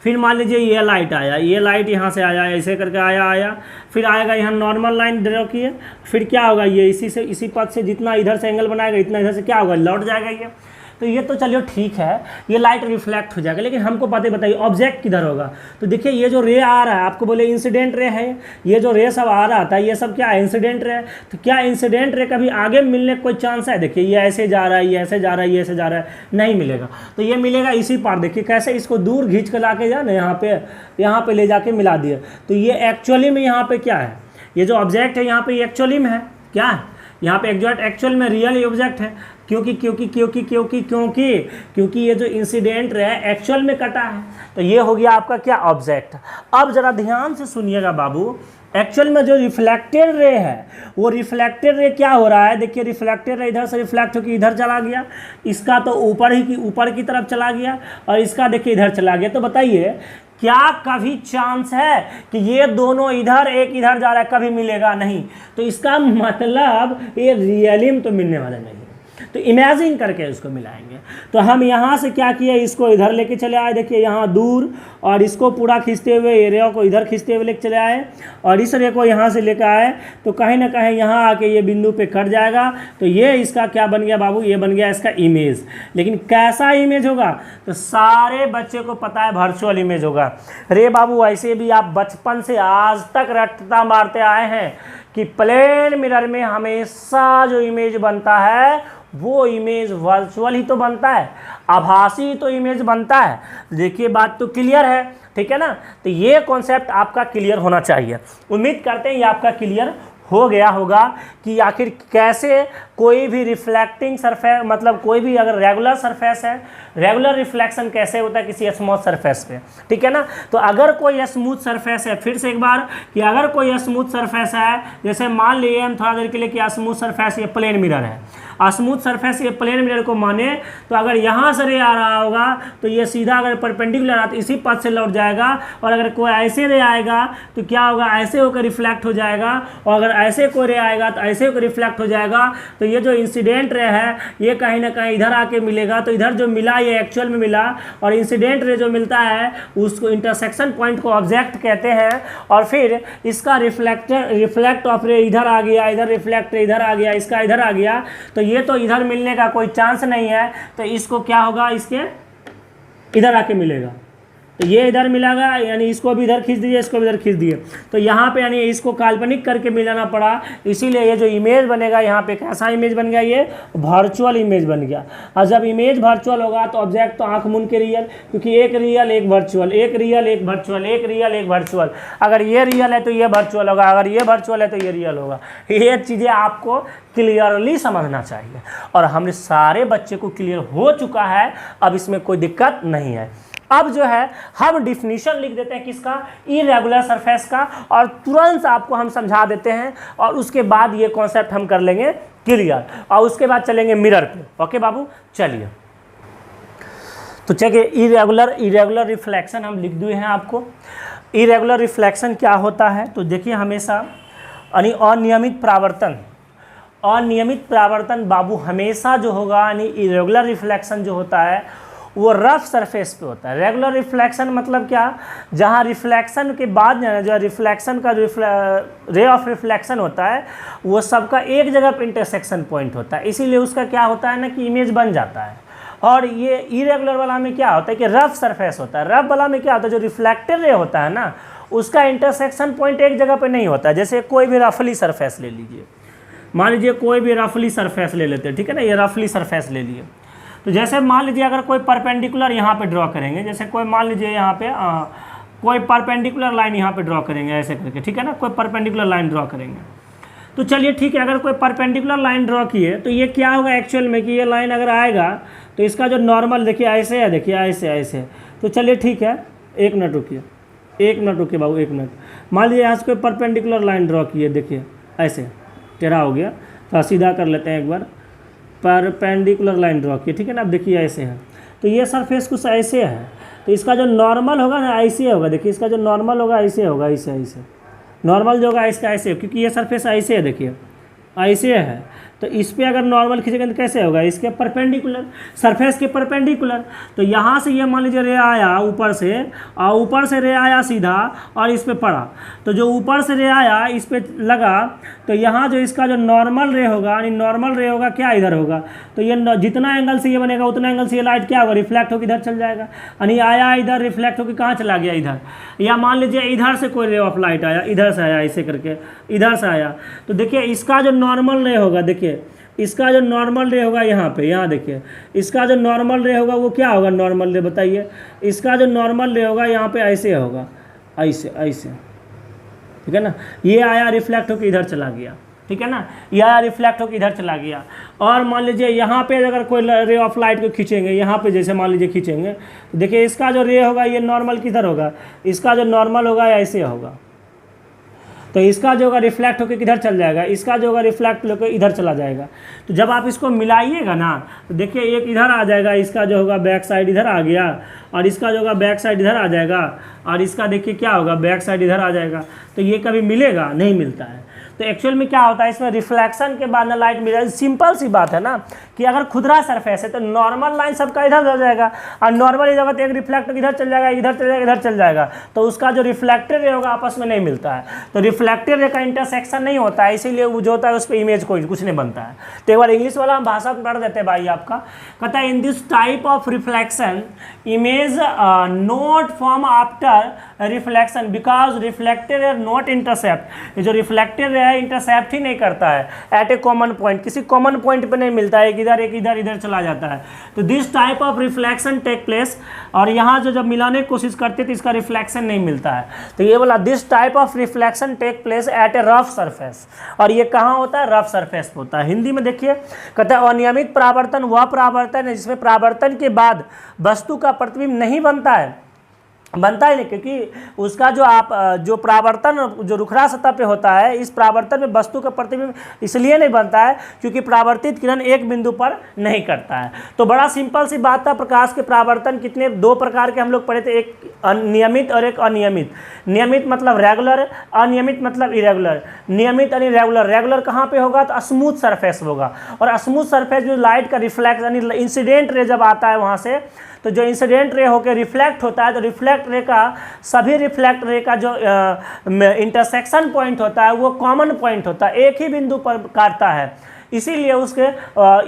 फिर मान लीजिए ये लाइट आया, ये लाइट यहाँ से आया, ऐसे करके आया, फिर आएगा यहाँ नॉर्मल लाइन ड्रॉ किए, फिर क्या होगा, ये इसी पथ से जितना इधर से एंगल बनाएगा इतना इधर से क्या होगा, लौट जाएगा ये। तो ये तो चलिए ठीक है, ये लाइट रिफ्लेक्ट हो जाएगा, लेकिन हमको बातें बताइए ऑब्जेक्ट किधर होगा। तो देखिए ये जो रे आ रहा है, आपको बोले इंसिडेंट रे है, ये जो रे सब आ रहा था ये सब क्या है, इंसिडेंट रे। तो क्या इंसिडेंट रे कभी आगे मिलने का कोई चांस है? देखिए ये ऐसे जा रहा है, ये ऐसे जा रहा है, ये ऐसे जा रहा है, नहीं मिलेगा। तो ये मिलेगा इसी पार। देखिए कैसे इसको दूर खींच कर ला के जाए ना, यहाँ पे ले जाके मिला दिए। तो ये एक्चुअली में यहाँ पे क्या है, ये जो ऑब्जेक्ट है यहाँ पे एक्चुअली में है क्या है, यहाँ पे एग्जैक्ट एक्चुअल में रियल ऑब्जेक्ट है, क्योंकि ये जो इंसिडेंट रे एक्चुअल में कटा है। तो ये हो गया आपका क्या, ऑब्जेक्ट। अब जरा ध्यान से सुनिएगा बाबू, एक्चुअल में जो रिफ्लेक्टेड रे है, वो रिफ्लेक्टेड रे क्या हो रहा है, देखिए रिफ्लेक्टेड रे इधर से रिफ्लेक्ट होकर इधर चला गया, इसका तो ऊपर की तरफ चला गया, और इसका देखिए इधर चला गया। तो बताइए क्या कभी चांस है कि ये दोनों इधर एक इधर जा रहा है, कभी मिलेगा नहीं। तो इसका मतलब ये रियली में तो मिलने वाला नहीं, तो इमेजिन करके उसको मिलाएंगे। तो हम यहाँ से क्या किए, इसको इधर लेके चले आए, देखिए यहाँ दूर, और इसको पूरा खींचते हुए ये रे को इधर खींचते हुए लेके चले आए, और इस रे को यहाँ से लेकर आए, तो कहीं ना कहीं यहाँ आके ये बिंदु पे कट जाएगा। तो ये इसका क्या बन गया बाबू, ये बन गया इसका इमेज। लेकिन कैसा इमेज होगा, तो सारे बच्चे को पता है वर्चुअल इमेज होगा। रे बाबू ऐसे भी आप बचपन से आज तक रटता मारते आए हैं कि प्लेन मिरर में हमेशा जो इमेज बनता है वो इमेज वर्चुअल ही तो बनता है, आभासी ही तो इमेज बनता है। देखिए बात तो क्लियर है, ठीक है ना। तो ये कॉन्सेप्ट आपका क्लियर होना चाहिए। उम्मीद करते हैं ये आपका क्लियर हो गया होगा कि आखिर कैसे कोई भी रिफ्लेक्टिंग सरफेस, मतलब कोई भी अगर रेगुलर सरफेस है, रेगुलर रिफ्लेक्शन कैसे होता है किसी स्मूथ सरफेस पे, ठीक है ना। तो अगर कोई स्मूथ सरफेस है, फिर से एक बार कि अगर कोई स्मूथ सरफेस है, जैसे मान लिए हम थोड़ा देर के लिए कि स्मूथ सरफेस ये प्लेन मिरर है, स्मूथ सरफेस ये प्लेन मिरर को माने, तो अगर यहाँ से रे आ रहा होगा तो ये सीधा अगर परपेंडिकुलर आता इसी पथ से लौट जाएगा, और अगर कोई ऐसे रे आएगा तो क्या होगा, ऐसे होकर रिफ्लेक्ट हो जाएगा, और अगर ऐसे कोई रे आएगा तो ऐसे होकर रिफ्लेक्ट हो जाएगा। तो ये जो इंसिडेंट रे है ये कहीं ना कहीं इधर आके मिलेगा, तो इधर जो मिला ये एक्चुअल में मिला, और इंसिडेंट रे जो मिलता है उसको इंटरसेक्शन पॉइंट को ऑब्जेक्ट कहते हैं। और फिर इसका रिफ्लेक्ट ऑफ रे इधर आ गया, इधर रिफ्लेक्ट रे इधर आ गया, इसका इधर आ गया, तो ये तो इधर मिलने का कोई चांस नहीं है। तो इसको क्या होगा, इसके इधर आके मिलेगा, तो ये इधर मिलेगा, यानी इसको भी इधर खींच दीजिए, इसको भी इधर खींच दिए, तो यहाँ पे यानी इसको काल्पनिक करके मिलाना पड़ा। इसीलिए ये जो इमेज बनेगा यहाँ पे कैसा इमेज बन गया, ये वर्चुअल इमेज बन गया। और जब इमेज वर्चुअल होगा तो ऑब्जेक्ट तो आंख मूंद के रियल, क्योंकि एक रियल एक वर्चुअल, एक रियल एक वर्चुअल, एक रियल एक वर्चुअल। अगर ये रियल है तो ये वर्चुअल होगा, अगर ये वर्चुअल है तो ये रियल होगा। ये चीज़ें आपको क्लियरली समझना चाहिए, और हमने सारे बच्चे को क्लियर हो चुका है, अब इसमें कोई दिक्कत नहीं है। अब जो है हम डिफिनीशन लिख देते हैं किसका, इरेगुलर सरफेस का, और तुरंत आपको हम समझा देते हैं और उसके बाद ये कॉन्सेप्ट हम कर लेंगे क्लियर, और उसके बाद चलेंगे मिरर पे। ओके बाबू, चलिए तो चलिए इरेगुलर रिफ्लेक्शन हम लिख दिए हैं आपको। इरेगुलर रिफ्लेक्शन क्या होता है, तो देखिए हमेशा यानी अनियमित प्रावर्तन बाबू हमेशा जो होगा, यानी इरेगुलर रिफ्लेक्शन जो होता है वो रफ सरफेस पे होता है। रेगुलर रिफ्लेक्शन मतलब क्या, जहाँ रिफ्लेक्शन के बाद जो रिफ्लेक्शन का रे ऑफ रिफ्लेक्शन होता है वो सबका एक जगह पे इंटरसेक्शन पॉइंट होता है, इसीलिए उसका क्या होता है ना कि इमेज बन जाता है। और ये इरेगुलर वाला में क्या होता है कि रफ सरफेस होता है। रफ वाला में क्या होता है, जो रिफ्लेक्टेड रे होता है ना उसका इंटरसेक्शन पॉइंट एक जगह पे नहीं होता है। जैसे कोई भी रफली सरफेस ले लीजिए, मान लीजिए कोई भी रफली सरफेस ले लेते हैं, ठीक है ना, ये रफली सरफेस ले लिए। तो जैसे मान लीजिए अगर कोई परपेंडिकुलर यहाँ पे ड्रॉ करेंगे, जैसे कोई मान लीजिए यहाँ पे कोई परपेंडिकुलर लाइन यहाँ पे ड्रॉ करेंगे ऐसे करके, ठीक है ना, कोई परपेंडिकुलर लाइन ड्रॉ करेंगे। तो चलिए ठीक है, अगर कोई परपेंडिकुलर लाइन ड्रॉ किए तो ये क्या होगा एक्चुअल में कि ये लाइन अगर आएगा तो इसका जो नॉर्मल देखिए ऐसे है, देखिए ऐसे। तो चलिए ठीक है, एक मिनट रुकिए बाबू, एक मिनट। मान लीजिए यहाँ से कोई परपेंडिकुलर लाइन ड्रॉ किए, देखिए ऐसे टेढ़ा हो गया, तो सीधा कर लेते हैं एक बार। परपेंडिकुलर लाइन ड्रॉ किए, ठीक है ना, अब देखिए ऐसे है, तो ये सरफेस कुछ ऐसे है, तो इसका जो नॉर्मल होगा ना ऐसे होगा। देखिए इसका जो नॉर्मल होगा ऐसे होगा, ऐसे नॉर्मल जो होगा इसका ऐसे, क्योंकि ये सरफेस ऐसे है, देखिए ऐसे है। तो इस पर अगर नॉर्मल खींचेंगे तो कैसे होगा, इसके परपेंडिकुलर, सरफेस के परपेंडिकुलर। तो यहाँ से ये मान लीजिए रे आया ऊपर से, और ऊपर से रे आया सीधा और इस पे पड़ा, तो जो ऊपर से रे आया इस पे लगा, तो यहाँ जो इसका जो नॉर्मल रे होगा, यानी नॉर्मल रे होगा क्या इधर होगा, तो ये जितना एंगल से ये बनेगा उतना एंगल से ये लाइट क्या होगा, रिफ्लेक्ट होकर इधर चल जाएगा। यानी आया इधर, रिफ्लेक्ट होकर कहाँ चला गया, इधर। या मान लीजिए इधर से कोई रे ऑफ लाइट आया, इधर से आया ऐसे करके, इधर से आया, तो देखिए इसका जो नॉर्मल रे होगा, देखिए इसका जो नॉर्मल रे होगा यहाँ पे, यहाँ देखिए इसका जो नॉर्मल रे होगा वो क्या होगा, नॉर्मल रे बताइए। इसका जो नॉर्मल रे होगा यहाँ पे ऐसे होगा, ऐसे, ठीक है ना। ये आया रिफ्लेक्ट होकर इधर चला गया, ठीक है ना, ये आया रिफ्लेक्ट होकर इधर चला गया। और मान लीजिए यहाँ पे अगर कोई रे ऑफ लाइट को खींचेंगे, यहाँ पे जैसे मान लीजिए खींचेंगे, तो देखिए इसका जो रे होगा ये नॉर्मल किधर होगा, इसका जो नॉर्मल होगा ऐसे होगा, तो इसका जो होगा रिफ्लेक्ट होकर किधर चल जाएगा, इसका जो होगा रिफ्लेक्ट होकर इधर चला जाएगा। तो जब आप इसको मिलाइएगा ना तो देखिए एक इधर आ जाएगा, इसका जो होगा बैक साइड इधर आ गया, और इसका जो होगा बैक साइड इधर आ जाएगा, और इसका देखिए क्या होगा बैक साइड इधर आ जाएगा। तो ये कभी मिलेगा नहीं, मिलता है। तो एक्चुअल में क्या होता है, इसमें रिफ्लेक्शन के बाद ना लाइट मिल, सिंपल सी बात है ना कि अगर खुदरा सरफेस है तो नॉर्मल लाइन सबका इधर हो जाएगा, और नॉर्मल जगह तो एक रिफ्लेक्ट इधर चल जाएगा, इधर चल जाएगा, इधर चल जाएगा, तो उसका जो रिफ्लेक्टेड रे होगा आपस में नहीं मिलता है। तो रिफ्लेक्टेड रे का इंटरसेक्शन नहीं होता है, इसीलिए वो जो होता है उस पर इमेज कुछ नहीं बनता है। तो एक बार इंग्लिश वाला हम भाषा में पढ़ देते हैं भाई आपका, कहता है in this type of reflection image not form after reflection because reflected ray not intercept. जो रिफ्लेक्टेड रे है इंटरसेप्ट ही नहीं करता है एट ए कॉमन पॉइंट, किसी कॉमन पॉइंट पे नहीं मिलता है, एक इधर चला जाता है। तो this type of reflection take place, और यहाँ जो जब मिलाने की कोशिश करते तो इसका रिफ्लेक्शन नहीं मिलता है। तो ये बोला this type of reflection take place at a rough surface, और ये कहाँ होता है, रफ सरफेस पे होता है। हिंदी में देखिए कहता है अनियमित परावर्तन वह परावर्तन है जिसमें परावर्तन के बाद वस्तु का प्रतिबिंब नहीं बनता ही नहीं, क्योंकि उसका जो परावर्तन जो रुखरा सतह पे होता है, इस परावर्तन में वस्तु का प्रतिबिंब इसलिए नहीं बनता है क्योंकि परावर्तित किरण एक बिंदु पर नहीं करता है। तो बड़ा सिंपल सी बात था, प्रकाश के परावर्तन कितने दो प्रकार के हम लोग पढ़े थे, एक नियमित और एक अनियमित। नियमित मतलब रेगुलर, अनियमित मतलब इरेगुलर। नियमित और रेगुलर, रेगुलर कहाँ पे होगा तो स्मूथ सरफेस होगा, और स्मूथ सरफेस जो लाइट का रिफ्लेक्ट यानी इंसिडेंट रे जब आता है वहाँ से, तो जो इंसिडेंट रे होकर रिफ्लेक्ट होता है, तो रिफ्लेक्ट रे का सभी रिफ्लेक्ट रे का जो इंटरसेक्शन पॉइंट होता है वो कॉमन पॉइंट होता है, एक ही बिंदु पर काटता है, इसीलिए उसके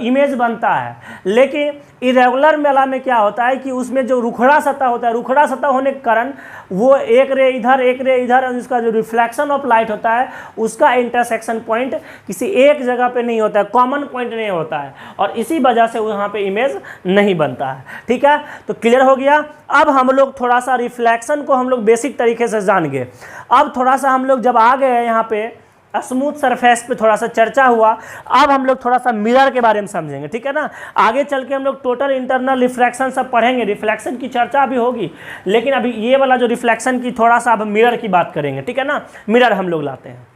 इमेज बनता है। लेकिन इरेगुलर मेला में क्या होता है कि उसमें जो रुखड़ा सतह होता है, रुखड़ा सतह होने के कारण वो एक रे इधर एक रे इधर, उसका जो रिफ्लेक्शन ऑफ लाइट होता है उसका इंटरसेक्शन पॉइंट किसी एक जगह पे नहीं होता है, कॉमन पॉइंट नहीं होता है, और इसी वजह से वहाँ पे इमेज नहीं बनता है। ठीक है, तो क्लियर हो गया। अब हम लोग थोड़ा सा रिफ्लेक्शन को हम लोग बेसिक तरीके से जान गए। अब थोड़ा सा हम लोग जब आ गए यहाँ पे स्मूथ सरफेस पे थोड़ा सा चर्चा हुआ। अब हम लोग थोड़ा सा मिरर के बारे में समझेंगे, ठीक है ना। आगे चल के हम लोग टोटल इंटरनल रिफ्लेक्शन सब पढ़ेंगे, रिफ्लेक्शन की चर्चा भी होगी, लेकिन अभी ये वाला जो रिफ्लेक्शन की थोड़ा सा अब मिरर की बात करेंगे, ठीक है ना। मिरर हम लोग लाते हैं,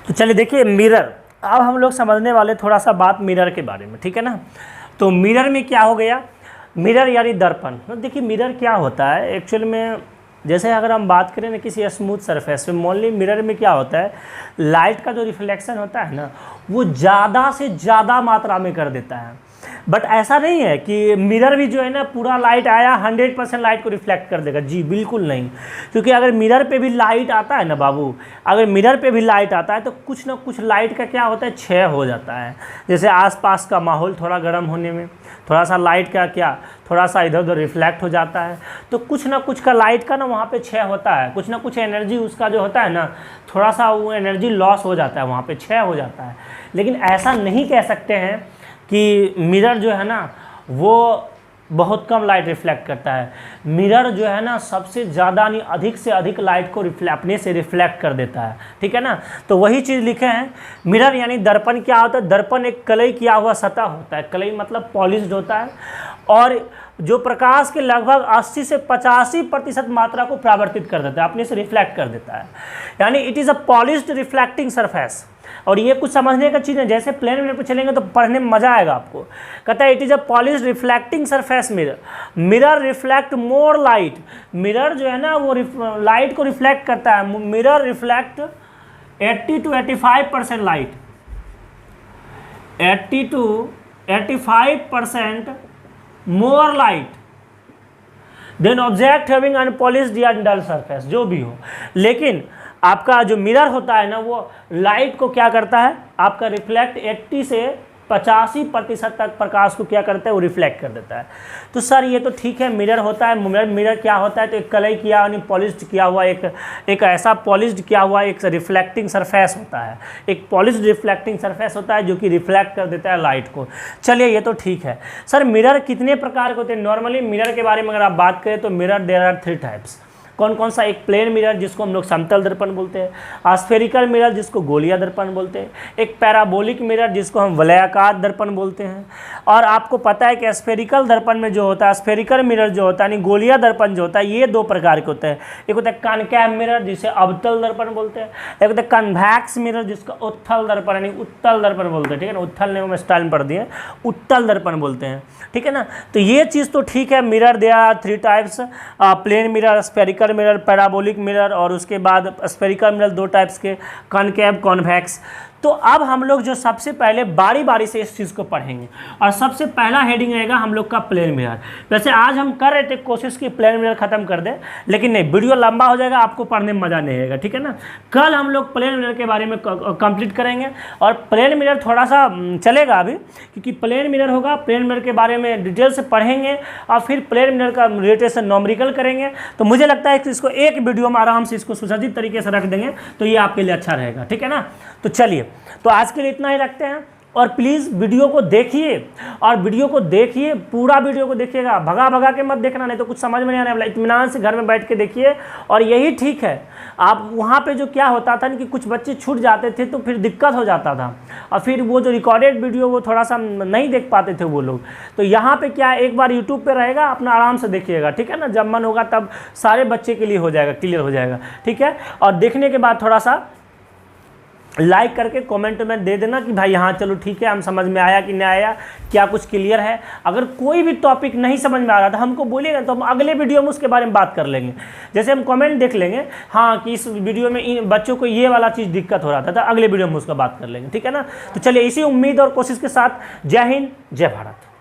तो चलिए देखिए मिरर, अब हम लोग समझने वाले थोड़ा सा बात मिरर के बारे में, ठीक है ना। तो मिरर में क्या हो गया, मिरर यानी दर्पण। तो देखिए मिरर क्या होता है एक्चुअल में, जैसे अगर हम बात करें ना किसी स्मूथ सरफेस पे, मोनली मिरर में क्या होता है, लाइट का जो रिफ्लेक्शन होता है ना वो ज़्यादा से ज़्यादा मात्रा में कर देता है। बट ऐसा नहीं है कि मिरर भी जो है ना पूरा लाइट आया 100% लाइट को रिफ्लेक्ट कर देगा, जी बिल्कुल नहीं। क्योंकि अगर मिरर पे भी लाइट आता है ना बाबू, अगर मिरर पे भी लाइट आता है तो कुछ ना कुछ लाइट का क्या होता है, क्षय हो जाता है। जैसे आसपास का माहौल थोड़ा गर्म होने में थोड़ा सा लाइट का क्या थोड़ा सा इधर उधर रिफ्लेक्ट हो जाता है, तो कुछ ना कुछ का लाइट का ना वहाँ पे क्षय होता है, कुछ ना कुछ एनर्जी उसका जो होता है ना थोड़ा सा वो एनर्जी लॉस हो जाता है, वहाँ पे क्षय हो जाता है। लेकिन ऐसा नहीं कह सकते हैं कि मिरर जो है ना वो बहुत कम लाइट रिफ्लेक्ट करता है। मिरर जो है ना सबसे ज़्यादा यानी अधिक से अधिक लाइट को अपने से रिफ्लेक्ट कर देता है, ठीक है ना। तो वही चीज़ लिखे हैं, मिरर यानी दर्पण क्या होता है, दर्पण एक कलई किया हुआ सतह होता है, कलई मतलब पॉलिश्ड होता है, और जो प्रकाश के लगभग 80 से 85% मात्रा को परावर्तित कर देता है, अपने से रिफ्लेक्ट कर देता है, यानी it is a polished reflecting surface. और ये कुछ समझने का चीज़ है, जैसे प्लेन मिरर पर चलेंगे तो पढ़ने में मज़ा आएगा आपको। कहता है it is a polished reflecting surface mirror, mirror reflect more light. Mirror जो है ना वो लाइट को रिफ्लेक्ट करता है, mirror reflect 80 to 85% light, 80 to 85% more light then object having unpolished या डल सरफेस, जो भी हो। लेकिन आपका जो मिरर होता है ना वो लाइट को क्या करता है, आपका रिफ्लेक्ट 80 से 85% तक प्रकाश को क्या करता है, वो रिफ्लेक्ट कर देता है। तो सर ये तो ठीक है, मिरर होता है, मिरर क्या होता है, तो एक कलई किया यानी पॉलिश्ड किया हुआ एक ऐसा पॉलिश्ड किया हुआ एक रिफ्लेक्टिंग सरफेस होता है, एक पॉलिश्ड रिफ्लेक्टिंग सरफेस होता है जो कि रिफ्लेक्ट कर देता है लाइट को। चलिए ये तो ठीक है। सर मिरर कितने प्रकार के होते हैं, नॉर्मली मिरर के बारे में अगर आप बात करें तो मिरर देयर आर 3 टाइप्स। कौन कौन सा, एक प्लेन मिरर जिसको हम लोग समतल दर्पण बोलते हैं, स्फेरिकल मिरर जिसको गोलीय दर्पण बोलते हैं, एक पैराबोलिक मिरर जिसको हम वलयाकार दर्पण बोलते हैं। और आपको पता है कि स्फेरिकल दर्पण में जो होता है, स्फेरिकल मिरर जो होता है यानी गोलीय दर्पण जो होता है, ये 2 प्रकार के होते हैं। एक होता है कॉनकैव मिरर जिसे अवतल दर्पण बोलते हैं, एक होता है कन्वैक्स मिरर जिसको उत्तल दर्पण यानी उत्तल दर्पण बोलते हैं, ठीक है ना। उत्तल ने में स्टाइल में पढ़ दिए, उत्तल दर्पण बोलते हैं, ठीक है ना। तो ये चीज़ तो ठीक है, mirror there are 3 types, plane mirror, spherical mirror, parabolic mirror, और उसके बाद स्फेरिकल मिरर 2 टाइप्स के, कॉनकेव, कॉन्वेक्स। तो अब हम लोग जो सबसे पहले बारी बारी से इस चीज़ को पढ़ेंगे, और सबसे पहला हेडिंग रहेगा हम लोग का प्लेन मिरर। वैसे आज हम कर रहे थे कोशिश की प्लेन मिरर खत्म कर दें, लेकिन नहीं, वीडियो लंबा हो जाएगा, आपको पढ़ने में मज़ा नहीं आएगा, ठीक है ना। कल हम लोग प्लेन मिरर के बारे में कंप्लीट करेंगे, और प्लेन मिरर थोड़ा सा चलेगा अभी, क्योंकि प्लेन मिरर होगा, प्लेन मिरर के बारे में डिटेल से पढ़ेंगे, और फिर प्लेन मिरर का रिलेटेड नॉमरिकल करेंगे। तो मुझे लगता है कि इसको एक वीडियो में आराम से इसको सुसज्जित तरीके से रख देंगे, तो ये आपके लिए अच्छा रहेगा, ठीक है ना। तो चलिए, तो आज के लिए इतना ही रखते हैं, और प्लीज़ वीडियो को देखिए, और वीडियो को देखिए, पूरा वीडियो को देखिएगा, भगा भगा के मत देखना, नहीं तो कुछ समझ में नहीं आने वाला। इत्मीनान से घर में बैठ के देखिए, और यही ठीक है। आप वहाँ पे जो क्या होता था कि कुछ बच्चे छूट जाते थे तो फिर दिक्कत हो जाता था, और फिर वो जो रिकॉर्डेड वीडियो वो थोड़ा सा नहीं देख पाते थे वो लोग। तो यहाँ पे क्या, एक बार यूट्यूब पे रहेगा, अपना आराम से देखिएगा, ठीक है ना। जब मन होगा तब सारे बच्चे के लिए हो जाएगा, क्लियर हो जाएगा, ठीक है। और देखने के बाद थोड़ा सा लाइक करके कमेंट में दे देना कि भाई हाँ चलो ठीक है, हम समझ में आया कि नहीं आया, क्या कुछ क्लियर है। अगर कोई भी टॉपिक नहीं समझ में आ रहा था हमको बोलिएगा, तो हम अगले वीडियो में उसके बारे में बात कर लेंगे। जैसे हम कमेंट देख लेंगे हाँ कि इस वीडियो में इन बच्चों को ये वाला चीज़ दिक्कत हो रहा था, तो अगले वीडियो में उसका बात कर लेंगे, ठीक है ना। तो चलिए, इसी उम्मीद और कोशिश के साथ जय हिंद, जय भारत।